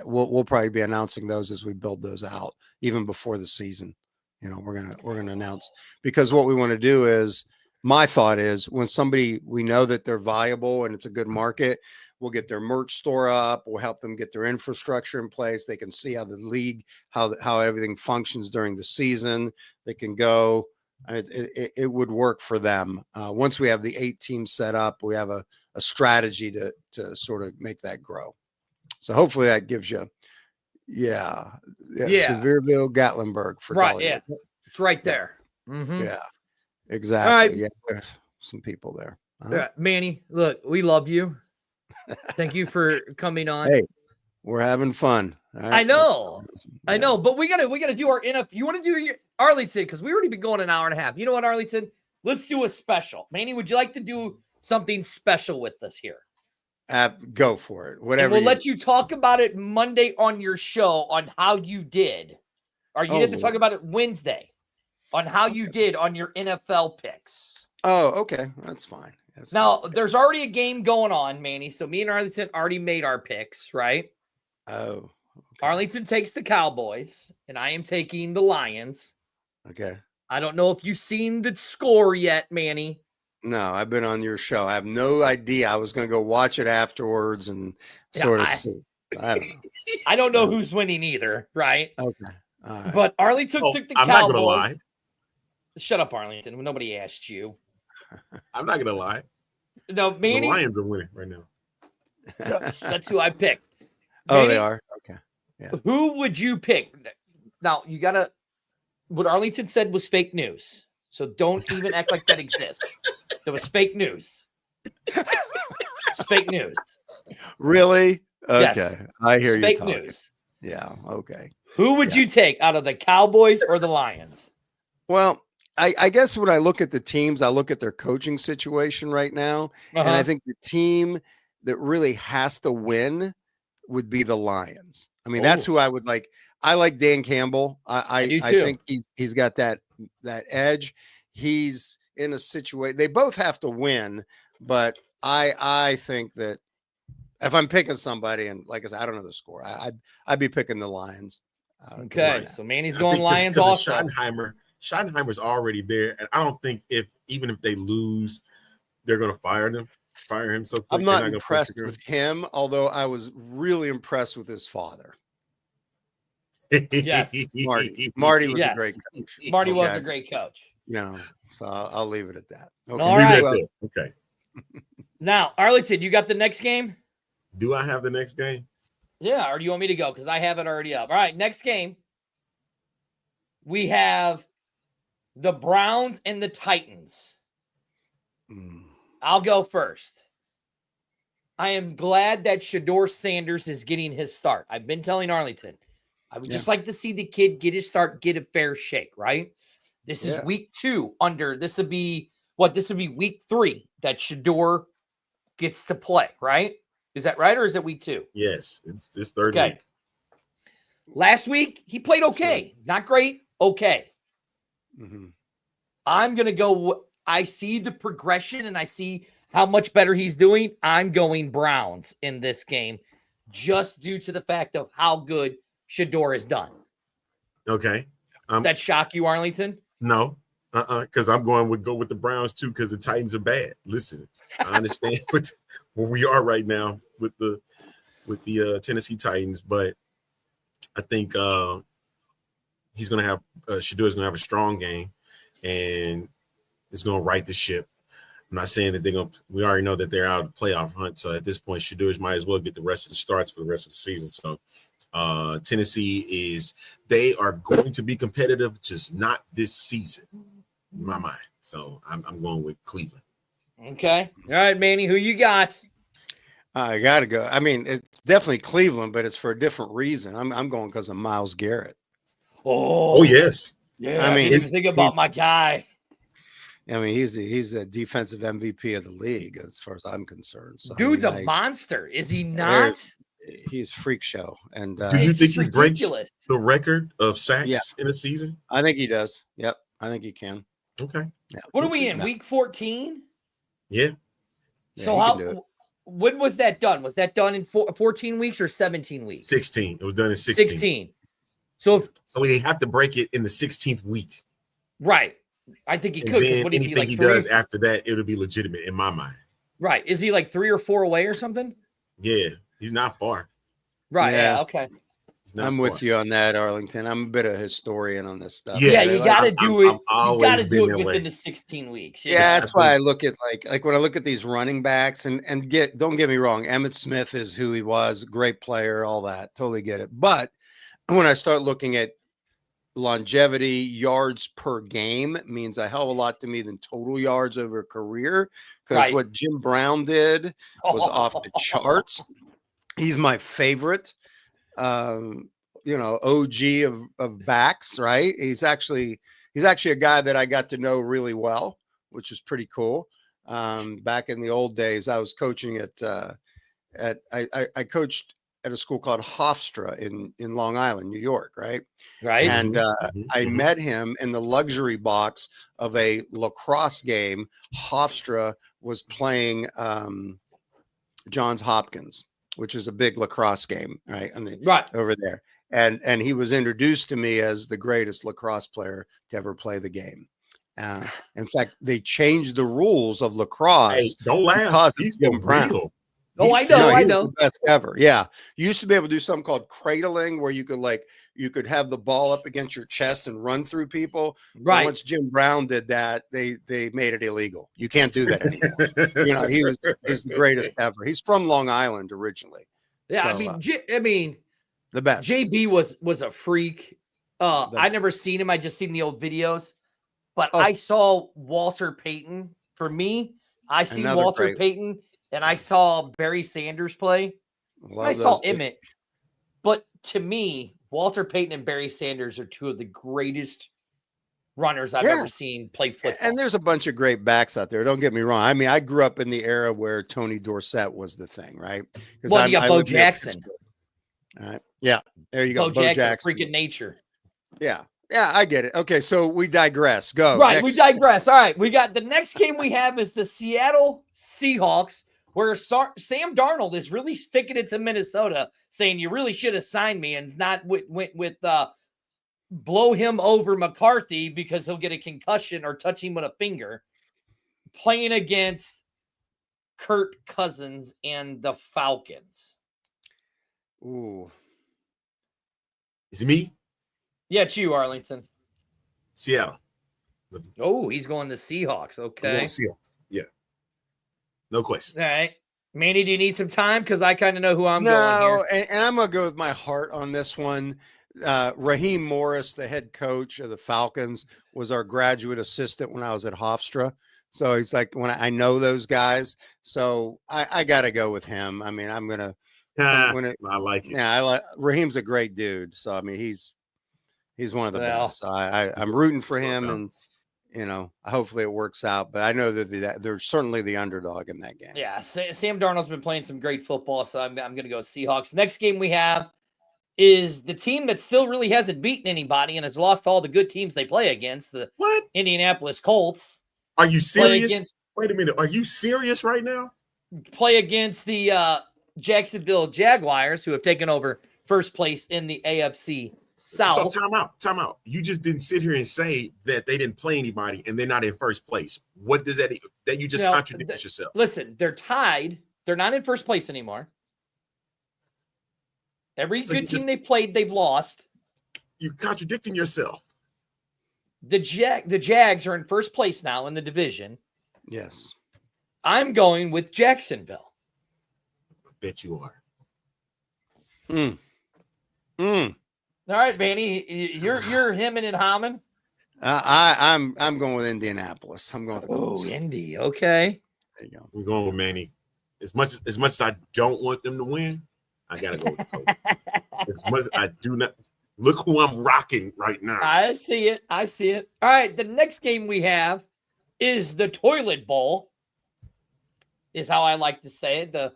we'll probably be announcing those as we build those out, even before the season. We're going to announce, because what we want to do is, my thought is, when we know that they're viable and it's a good market, we'll get their merch store up. We'll help them get their infrastructure in place. They can see how the league, how everything functions during the season. They can go. It would work for them. Once we have the 8 teams set up, we have a strategy to sort of make that grow. So hopefully that gives you, Sevierville, Gatlinburg for right. Dollywood. Yeah, it's right there. Mm-hmm. Yeah, exactly. All right. Yeah, there's some people there. Manny, look, we love you. Thank you for coming on. Hey, we're having fun. Right? I know, but we gotta do our NFL. You want to do your Arlington, because we already been going an hour and a half. You know what, Arlington? Let's do a special. Manny, would you like to do something special with us here? Go for it. Whatever. And we'll let you talk about it Monday on your show on how you did. Or you have to talk about it Wednesday on how you did on your NFL picks. Oh, okay. That's fine. Now, there's already a game going on, Manny. So me and Arlington already made our picks, right? Oh. Okay. Arlington takes the Cowboys, and I am taking the Lions. Okay. I don't know if you've seen the score yet, Manny. No, I've been on your show. I have no idea. I was going to go watch it afterwards and sort of see. I don't know. I don't know who's winning either, right? Okay. All right. But Arlington took the Cowboys. I'm not going to lie. Shut up, Arlington. Nobody asked you. I'm not going to lie. No, Manny. The Lions are winning right now. That's who I picked. Oh, Manny, they are? Okay. Yeah. Who would you pick? Now, you got to. What Arlington said was fake news. So don't even act like that exists. That was fake news. It's fake news. Really? Okay. Yes. I hear you. Fake talking. news. Yeah. Okay. Who would you take out of the Cowboys or the Lions? Well, I guess when I look at the teams, I look at their coaching situation right now, and I think the team that really has to win would be the Lions. I mean, that's who I would like. I like Dan Campbell. I do I too. think he's got that edge. He's in a situation. They both have to win, but I think that if I'm picking somebody, and like I said, I don't know the score, I'd be picking the Lions. Okay, so Manny's going Lions because also. Schottenheimer's already there, and I don't think even if they lose, they're going to fire him so quick. I'm not impressed with him, although I was really impressed with his father. Yes, Marty was a great coach. Marty was a great coach. You know, so I'll leave it at that. Okay. All right. Okay. Now, Arlington, you got the next game? Do I have the next game? Yeah, or do you want me to go? Because I have it already up. All right, next game. We have the Browns and the Titans. I'll go first. I am glad that Shedeur Sanders is getting his start. I've been telling Arlington, I would just like to see the kid get his start, get a fair shake, right? This is week 2 this would be week 3 that Shedeur gets to play, right? Is that right, or is it week 2? Yes, it's third week. Last week, he played okay. Not great, okay. I'm going to go – I see the progression, and I see how much better he's doing. I'm going Browns in this game just due to the fact of how good Shedeur has done. Okay. Does that shock you, Arlington? No. Because I'm going to go with the Browns, too, because the Titans are bad. Listen, I understand where we are right now with the Tennessee Titans, but I think he's going to have Shadeur's going to have a strong game, and it's going to right the ship. I'm not saying that they're going to – we already know that they're out of the playoff hunt, so at this point, Shadeur's might as well get the rest of the starts for the rest of the season. So Tennessee they are going to be competitive, just not this season in my mind. So I'm going with Cleveland. Okay. All right, Manny, who you got? I got to go. I mean, it's definitely Cleveland, but it's for a different reason. I'm going because of Myles Garrett. Oh yes. Yeah, I mean, think about my guy. I mean, he's a defensive MVP of the league as far as I'm concerned. So, dude's a monster, is he not? He's freak show. And do you think he breaks the record of sacks in a season? I think he does. Yep, I think he can. Okay. Yeah. What are we in? Week 14? Yeah. So when was that done? Was that done in 14 weeks or 17 weeks? 16. It was done in 16. So we have to break it in the 16th week. Right. I think he could. Then anything he does after that, it'll be legitimate in my mind. Right. Is he like 3 or 4 away or something? Yeah. He's not far. Right. Yeah. Okay. I'm with you on that, Arlington. I'm a bit of a historian on this stuff. Yeah, you got to do it. You got to do it within the 16 weeks. Yeah, that's why I look at like when I look at these running backs and don't get me wrong, Emmitt Smith is who he was, great player, all that, totally get it. But when I start looking at longevity, yards per game, it means a hell of a lot to me than total yards over a career. Because what Jim Brown did was off the charts. He's my favorite. OG of backs, right? He's actually a guy that I got to know really well, which is pretty cool. Back in the old days, I was coaching I coached at a school called Hofstra in Long Island, New York, right? Right. And I met him in the luxury box of a lacrosse game. Hofstra was playing Johns Hopkins, which is a big lacrosse game, right? Over there. And he was introduced to me as the greatest lacrosse player to ever play the game. In fact, they changed the rules of lacrosse. Hey, don't laugh. He's Jim Brown. Oh, I know. The best ever. Yeah. You used to be able to do something called cradling where you could have the ball up against your chest and run through people. Right. And once Jim Brown did that, they made it illegal. You can't do that anymore. He's the greatest ever. He's from Long Island originally. Yeah. So, I mean, the best. JB was a freak. I never seen him. I just seen the old videos, but I saw Walter Payton. For me, I seen Walter Payton. And I saw Barry Sanders play. I saw Emmett. But to me, Walter Payton and Barry Sanders are two of the greatest runners I've ever seen play football. And there's a bunch of great backs out there. Don't get me wrong. I mean, I grew up in the era where Tony Dorsett was the thing, right? Well, you got Bo Jackson. All right. Yeah. There you go. Bo Jackson. Freaking nature. Yeah. Yeah, I get it. Okay, so we digress. Go. Right, we digress. All right, we got the next game we have is the Seattle Seahawks, where Sam Darnold is really sticking it to Minnesota, saying you really should have signed me and not went with blow him over McCarthy because he'll get a concussion or touch him with a finger, playing against Kirk Cousins and the Falcons. Ooh. Is it me? Yeah, it's you, Arlington. Seattle. Oh, he's going to Seahawks. Okay. Seahawks. Yeah. No question. All right. Manny, do you need some time? Because I kind of know who I'm going here. And I'm going to go with my heart on this one. Raheem Morris, the head coach of the Falcons, was our graduate assistant when I was at Hofstra. So he's like, when I know those guys. So I got to go with him. I mean, I'm going to. I like it. Yeah, Raheem's a great dude. So, I mean, he's one of the best. So I'm rooting for him, and hopefully it works out. But I know that they're certainly the underdog in that game. Yeah, Sam Darnold's been playing some great football, so I'm going to go Seahawks. Next game we have is the team that still really hasn't beaten anybody and has lost all the good teams they play against, the Indianapolis Colts. Are you serious? Wait a minute. Are you serious right now? Play against the Jacksonville Jaguars, who have taken over first place in the AFC South. So time out. You just didn't sit here and say that they didn't play anybody and they're not in first place. What does that you just contradicted yourself? Listen, they're tied. They're not in first place anymore. Every good team they played, they've lost. You're contradicting yourself. The Jags are in first place now in the division. Yes. I'm going with Jacksonville. I bet you are. All right, Manny, you're hemming and hawing. I'm going with Indianapolis. I'm going with the Colts. Oh, Indy. Okay. There you go. We're going with Manny. As much as I don't want them to win, I gotta go with the Colts. As much as I do not. Look who I'm rocking right now. I see it. All right, the next game we have is the Toilet Bowl, is how I like to say it. The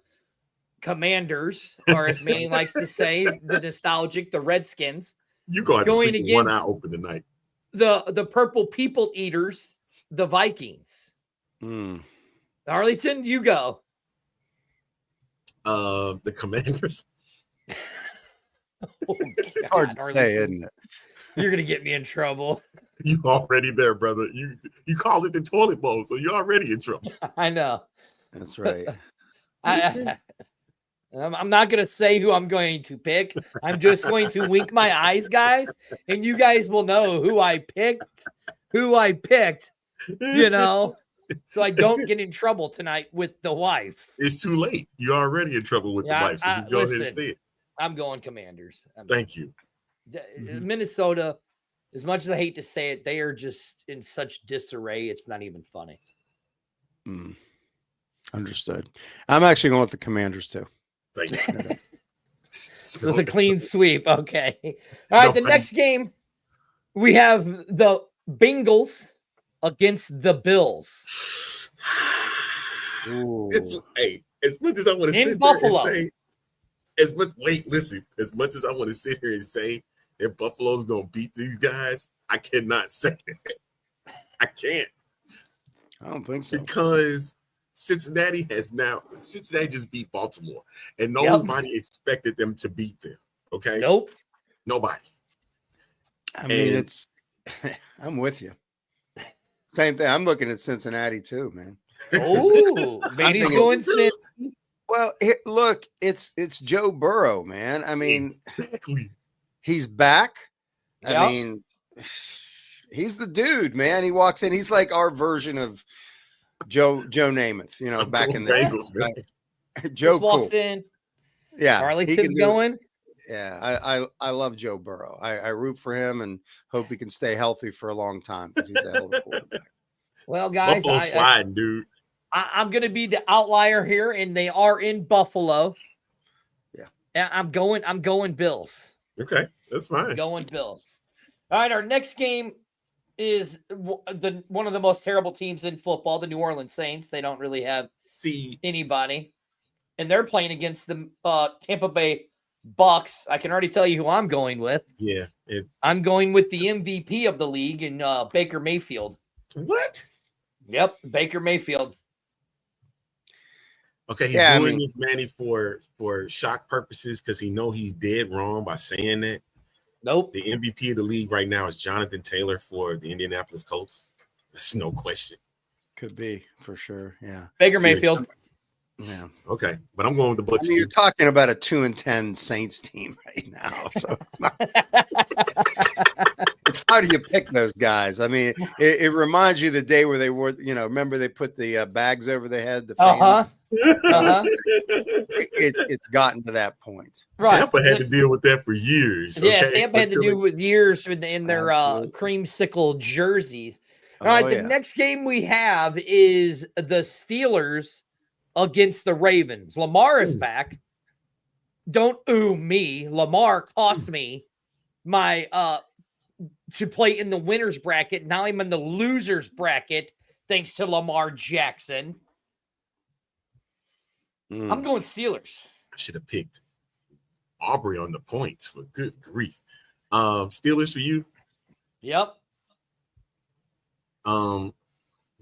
Commanders, or as Manny likes to say, the nostalgic, the Redskins. You going to sleep with one eye open tonight. The Purple People Eaters, the Vikings. Arlington, you go. The Commanders. Oh, it's hard to say, isn't it? You're gonna get me in trouble. You already there, brother. You called it the toilet bowl, so you're already in trouble. I know. That's right. I'm not gonna say who I'm going to pick. I'm just going to wink my eyes, guys, and you guys will know who I picked. So I don't get in trouble tonight with the wife. It's too late. You're already in trouble with the wife. So just go ahead and say it. I'm going Commanders. Thank you. Minnesota, as much as I hate to say it, they are just in such disarray. It's not even funny. Understood. I'm actually going with the Commanders too. Thank you. So it's a clean sweep. Okay. All right. The next game, we have the Bengals against the Bills. As much as I want to sit Buffalo. there and say, as much as I want to sit here and say that Buffalo's gonna beat these guys, I cannot say that. I can't. I don't think so. Because Cincinnati just beat Baltimore, and nobody expected them to beat them. Okay. Nope. Nobody. I mean, I'm with you. Same thing. I'm looking at Cincinnati too, man. Oh, Manny's going Cincinnati. Well, look, it's Joe Burrow, man. I mean, exactly. He's back. Yep. I mean, he's the dude, man. He walks in. He's like our version of Joe Namath, back in the Bengals, right? Joe walks in. Yeah, Arlington's going. Yeah, I love Joe Burrow. I root for him and hope he can stay healthy for a long time because he's a hell of a quarterback. Well, guys, Buffalo's sliding, dude. I'm going to be the outlier here, and they are in Buffalo. Yeah, I'm going Bills. Okay, that's fine. Going Bills. All right, our next game is one of the most terrible teams in football, the New Orleans Saints. They don't really have anybody. And they're playing against the Tampa Bay Bucks. I can already tell you who I'm going with. Yeah. I'm going with the MVP of the league in Baker Mayfield. What? Yep, Baker Mayfield. Okay, he's doing this, Manny, for shock purposes because he know he's dead wrong by saying that. Nope. The MVP of the league right now is Jonathan Taylor for the Indianapolis Colts. That's no question. Could be for sure. Yeah. Baker Mayfield. Yeah. Okay, but I'm going with the Bucs. You're talking about a 2-10 Saints team right now, so it's not. It's how do you pick those guys? I mean, it reminds you of the day where they wore. Remember they put the bags over their head. The fans. It's gotten to that point. Right. Tampa had to deal with that for years. Yeah, okay? Tampa had to deal with years in their creamsicle jerseys. All right, the next game we have is the Steelers against the Ravens. Lamar is back. Don't ooh me. Lamar cost me my to play in the winner's bracket. Now I'm in the loser's bracket thanks to Lamar Jackson. I'm going Steelers. I should have picked Aubrey on the points for good grief. Steelers for you? Yep.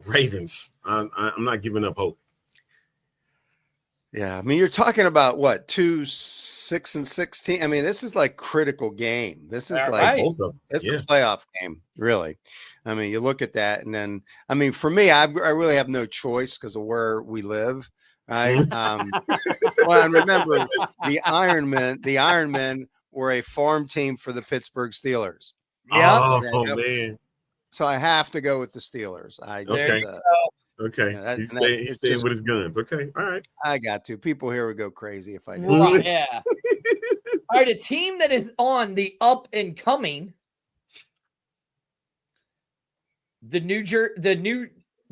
Ravens. I'm not giving up hope. Yeah, I mean, you're talking about what 6-16. I mean, this is like critical game. This is both of them. It's a playoff game, really. I mean, you look at that, and then I mean, for me, I really have no choice because of where we live. Right. Well, and remember the Iron Men were a farm team for the Pittsburgh Steelers. Yeah. Man. So I have to go with the Steelers. Okay. He's staying with his guns. Okay. All right. I got to. People here would go crazy if I did. Right, yeah. All right. A team that is on the up and coming. The New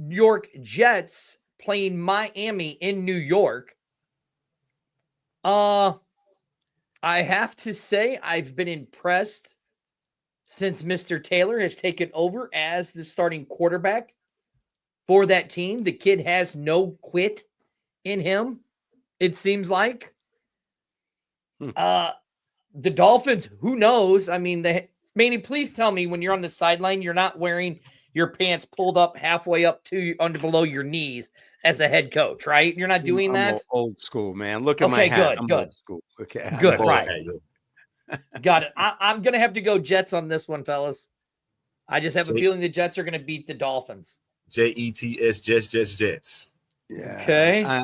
York Jets playing Miami in New York. I have to say I've been impressed since Mr. Taylor has taken over as the starting quarterback for that team. The kid has no quit in him, it seems like. The Dolphins, who knows? I mean, Manny, please tell me when you're on the sideline, you're not wearing your pants pulled up halfway up to under below your knees as a head coach, right? You're not doing that? Old school, man. Look at my hat. I'm old school. Okay. Good, right. Got it. I'm going to have to go Jets on this one, fellas. I just have a feeling the Jets are going to beat the Dolphins. Jets, Jets. Yeah. Okay.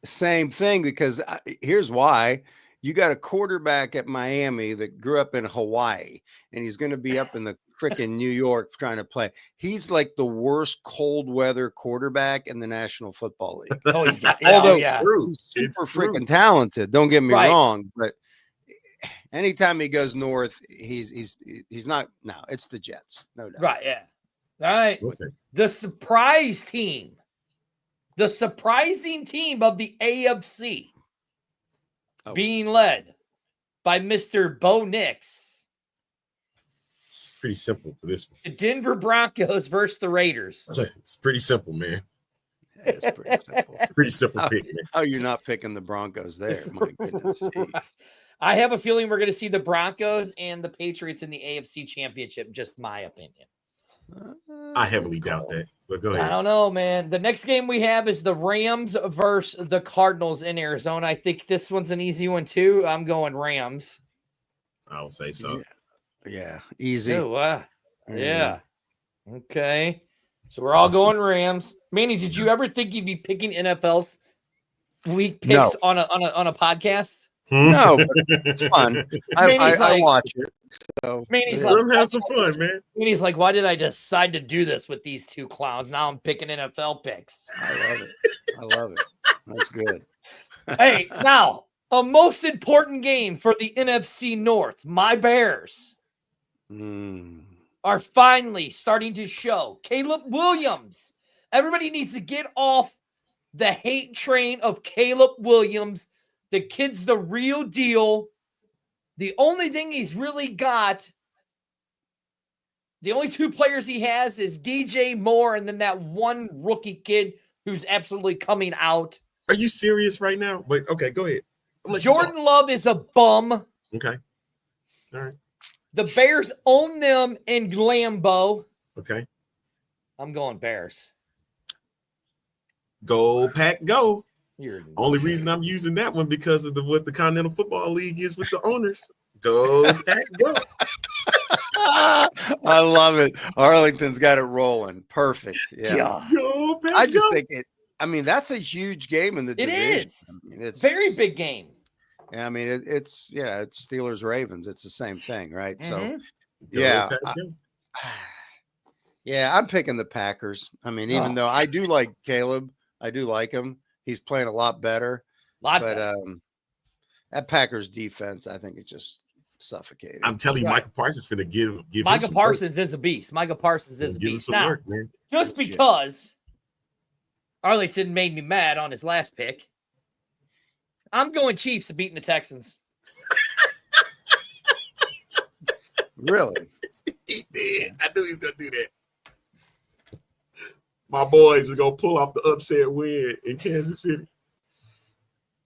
Same thing, because here's why. You got a quarterback at Miami that grew up in Hawaii, and he's going to be up in the freaking New York trying to play. He's like the worst cold weather quarterback in the National Football League. Oh, he's got Although true. He's super freaking talented. Don't get me wrong, but anytime he goes north, he's not. No, it's the Jets, no doubt. Right. Yeah. All right. The surprise team, the surprising team of the AFC, being led by Mr. Bo Nix. It's pretty simple for this one. The Denver Broncos versus the Raiders. It's pretty simple, man. It's pretty simple. It's a pretty simple pick, man. How you're not picking the Broncos there? My goodness. I have a feeling we're going to see the Broncos and the Patriots in the AFC Championship. Just my opinion. I heavily doubt that. But go ahead. I don't know, man. The next game we have is the Rams versus the Cardinals in Arizona. I think this one's an easy one too. I'm going Rams. I'll say so. Yeah. Easy. Oh, yeah. Okay. So we're all going Rams. Manny, did you ever think you'd be picking NFL's week picks on a podcast? No, but it's fun. I watch it. So Manny's we'll have some fun, man. Manny's like, why did I decide to do this with these two clowns? Now I'm picking NFL picks. I love it. That's good. Hey, now a most important game for the NFC North. My Bears are finally starting to show. Caleb Williams. Everybody needs to get off the hate train of Caleb Williams. The kid's the real deal. The only thing he's really got The only two players he has is DJ Moore and then that one rookie kid who's absolutely coming out. Are you serious right now? But okay, go ahead. Jordan Love is a bum. Okay. All right. The Bears own them in Lambeau. Okay. I'm going Bears. Go Pack, go. You're Only reason I'm using that one because of what the Continental Football League is with the owners. Go Pack, go. I love it. Arlington's got it rolling. Perfect. Yeah. Go Pack, I just go. think it. I mean, that's a huge game in the It division. is. I mean, it's very big game. Yeah, I mean, it's it's Steelers Ravens. It's the same thing, right? So, Mhm. yeah, Go Pack, go. yeah, I'm picking the Packers. I mean, even though I do like Caleb, I do like him. He's playing a lot better. But that Packers defense, I think, is just suffocating. I'm telling you, Right. Michael Parsons finna give Micah him some Parsons is a beast. Micah Parsons is a Give him beast. some Now, work, man. just because Arlington made me mad on his last pick, I'm going Chiefs beating the Texans. Really? He did. I knew he was gonna do that. My boys are gonna pull off the upset win in Kansas City.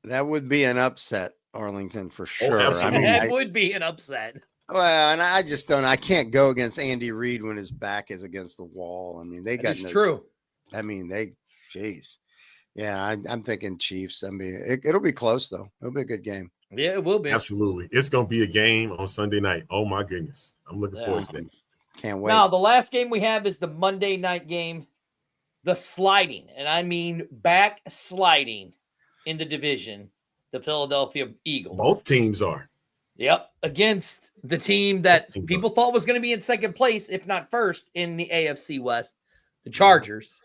That would be an upset, Arlington, for sure. I absolutely. mean, That would be an upset. well, and I just don't. I can't go against Andy Reid when his back is against the wall. I mean, they got That's true. I mean, jeez. Yeah, I'm thinking Chiefs. I mean, it'll be close though. It'll be a good game. Yeah, it will be. Absolutely. It's gonna be a game on Sunday night. Oh my goodness. I'm looking forward to that. Can't wait. Now, the last game we have is the Monday night game, the sliding, and I mean backsliding in the division, the Philadelphia Eagles. Both teams are. Yep, against the team that Team people thought was going to be in second place, if not first, in the AFC West, the Chargers.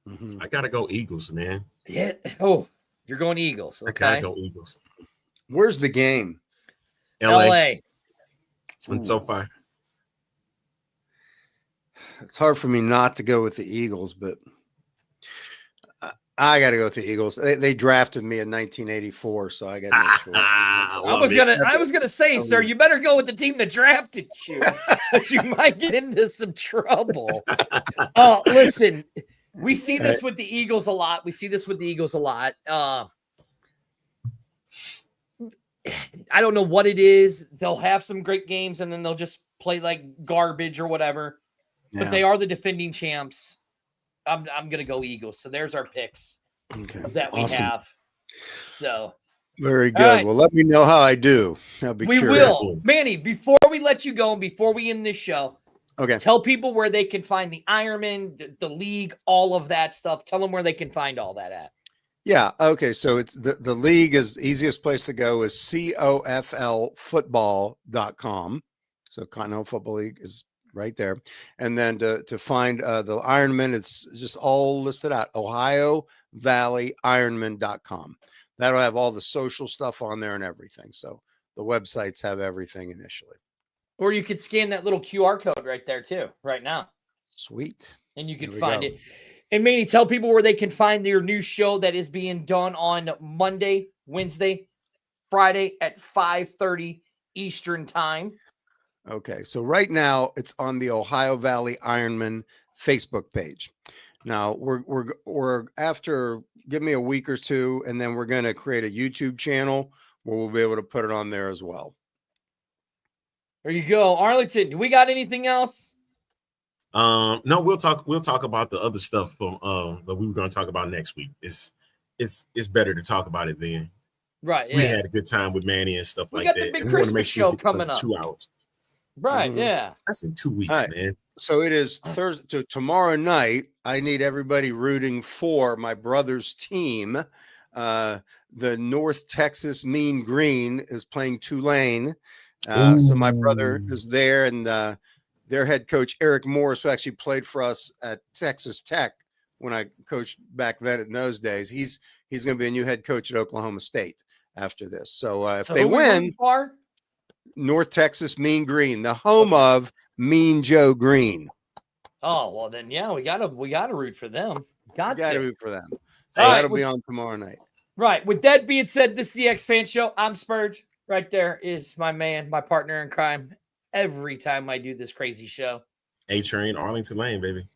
Mhm. I gotta go Eagles, man. Yeah. Oh, you're going Eagles. I Okay. gotta go Eagles. Where's the game? LA. And so far. It's hard for me not to go with the Eagles, but I got to go with the Eagles. They drafted me in 1984, so I got no choice. I was gonna say, sir, you better go with the team that drafted you, but you might get into some trouble. Listen, we see this with the Eagles a lot. I don't know what it is. They'll have some great games and then they'll just play like garbage or whatever. Yeah. But they are the defending champs. I'm gonna go Eagles. So there's our picks Okay. that we Awesome. have. So Very good. right. Well, let me know how I do. I'll be we curious. will. Manny, before we let you go and before we end this show, Okay. tell people where they can find the Ironman, the league, all of that stuff. Tell them where they can find all that at. Yeah. Okay. So it's the league is easiest place to go is COFLfootball.com. So Continental Football League is right there. And then to find the Ironman, it's just all listed out. OhioValleyIronman.com. That'll have all the social stuff on there and everything. So the websites have everything initially. Or you could scan that little QR code right there too, right now. Sweet. And you can There we find go. it. And Manny, tell people where they can find your new show that is being done on Monday, Wednesday, Friday at 5:30 Eastern time. Okay, so right now it's on the Ohio Valley Ironman Facebook page. Now we're after, give me a week or two, and then we're going to create a YouTube channel where we'll be able to put it on there as well. There you go, Arlington. Do we got anything else? No, we'll talk about the other stuff from that we were going to talk about next week. It's better to talk about it then. Right. Yeah. We had a good time with Manny and stuff We like got that. the big And we wanna Christmas sure we show get this coming under up. 2 hours. Right. Mhm. Yeah. That's in 2 weeks, All right. man. So it is Thursday. So tomorrow night, I need everybody rooting for my brother's team. The North Texas Mean Green is playing Tulane. So my brother is there, and their head coach, Eric Morris, who actually played for us at Texas Tech when I coached back then in those days. He's going to be a new head coach at Oklahoma State after this. So if So they who we win, rooting for? North Texas Mean Green, the home of Mean Joe Green. Oh well, then yeah, we gotta root for them. Got Got to to. root for them. So All right, that'll be with- on tomorrow night. Right. With that being said, this is the X Fan Show. I'm Spurge. Right there is my man, my partner in crime, every time I do this crazy show. A-Train, Arlington Lane, baby.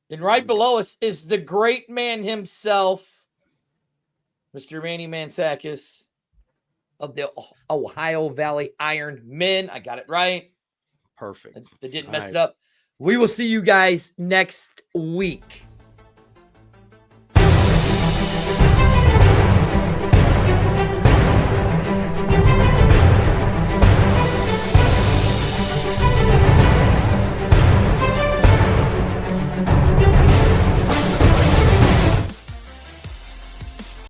And right below us is the great man himself, Mr. Manny Mansakis of the Ohio Valley Iron Men. I got it right. Perfect. They didn't All mess right. it up. We will see you guys next week.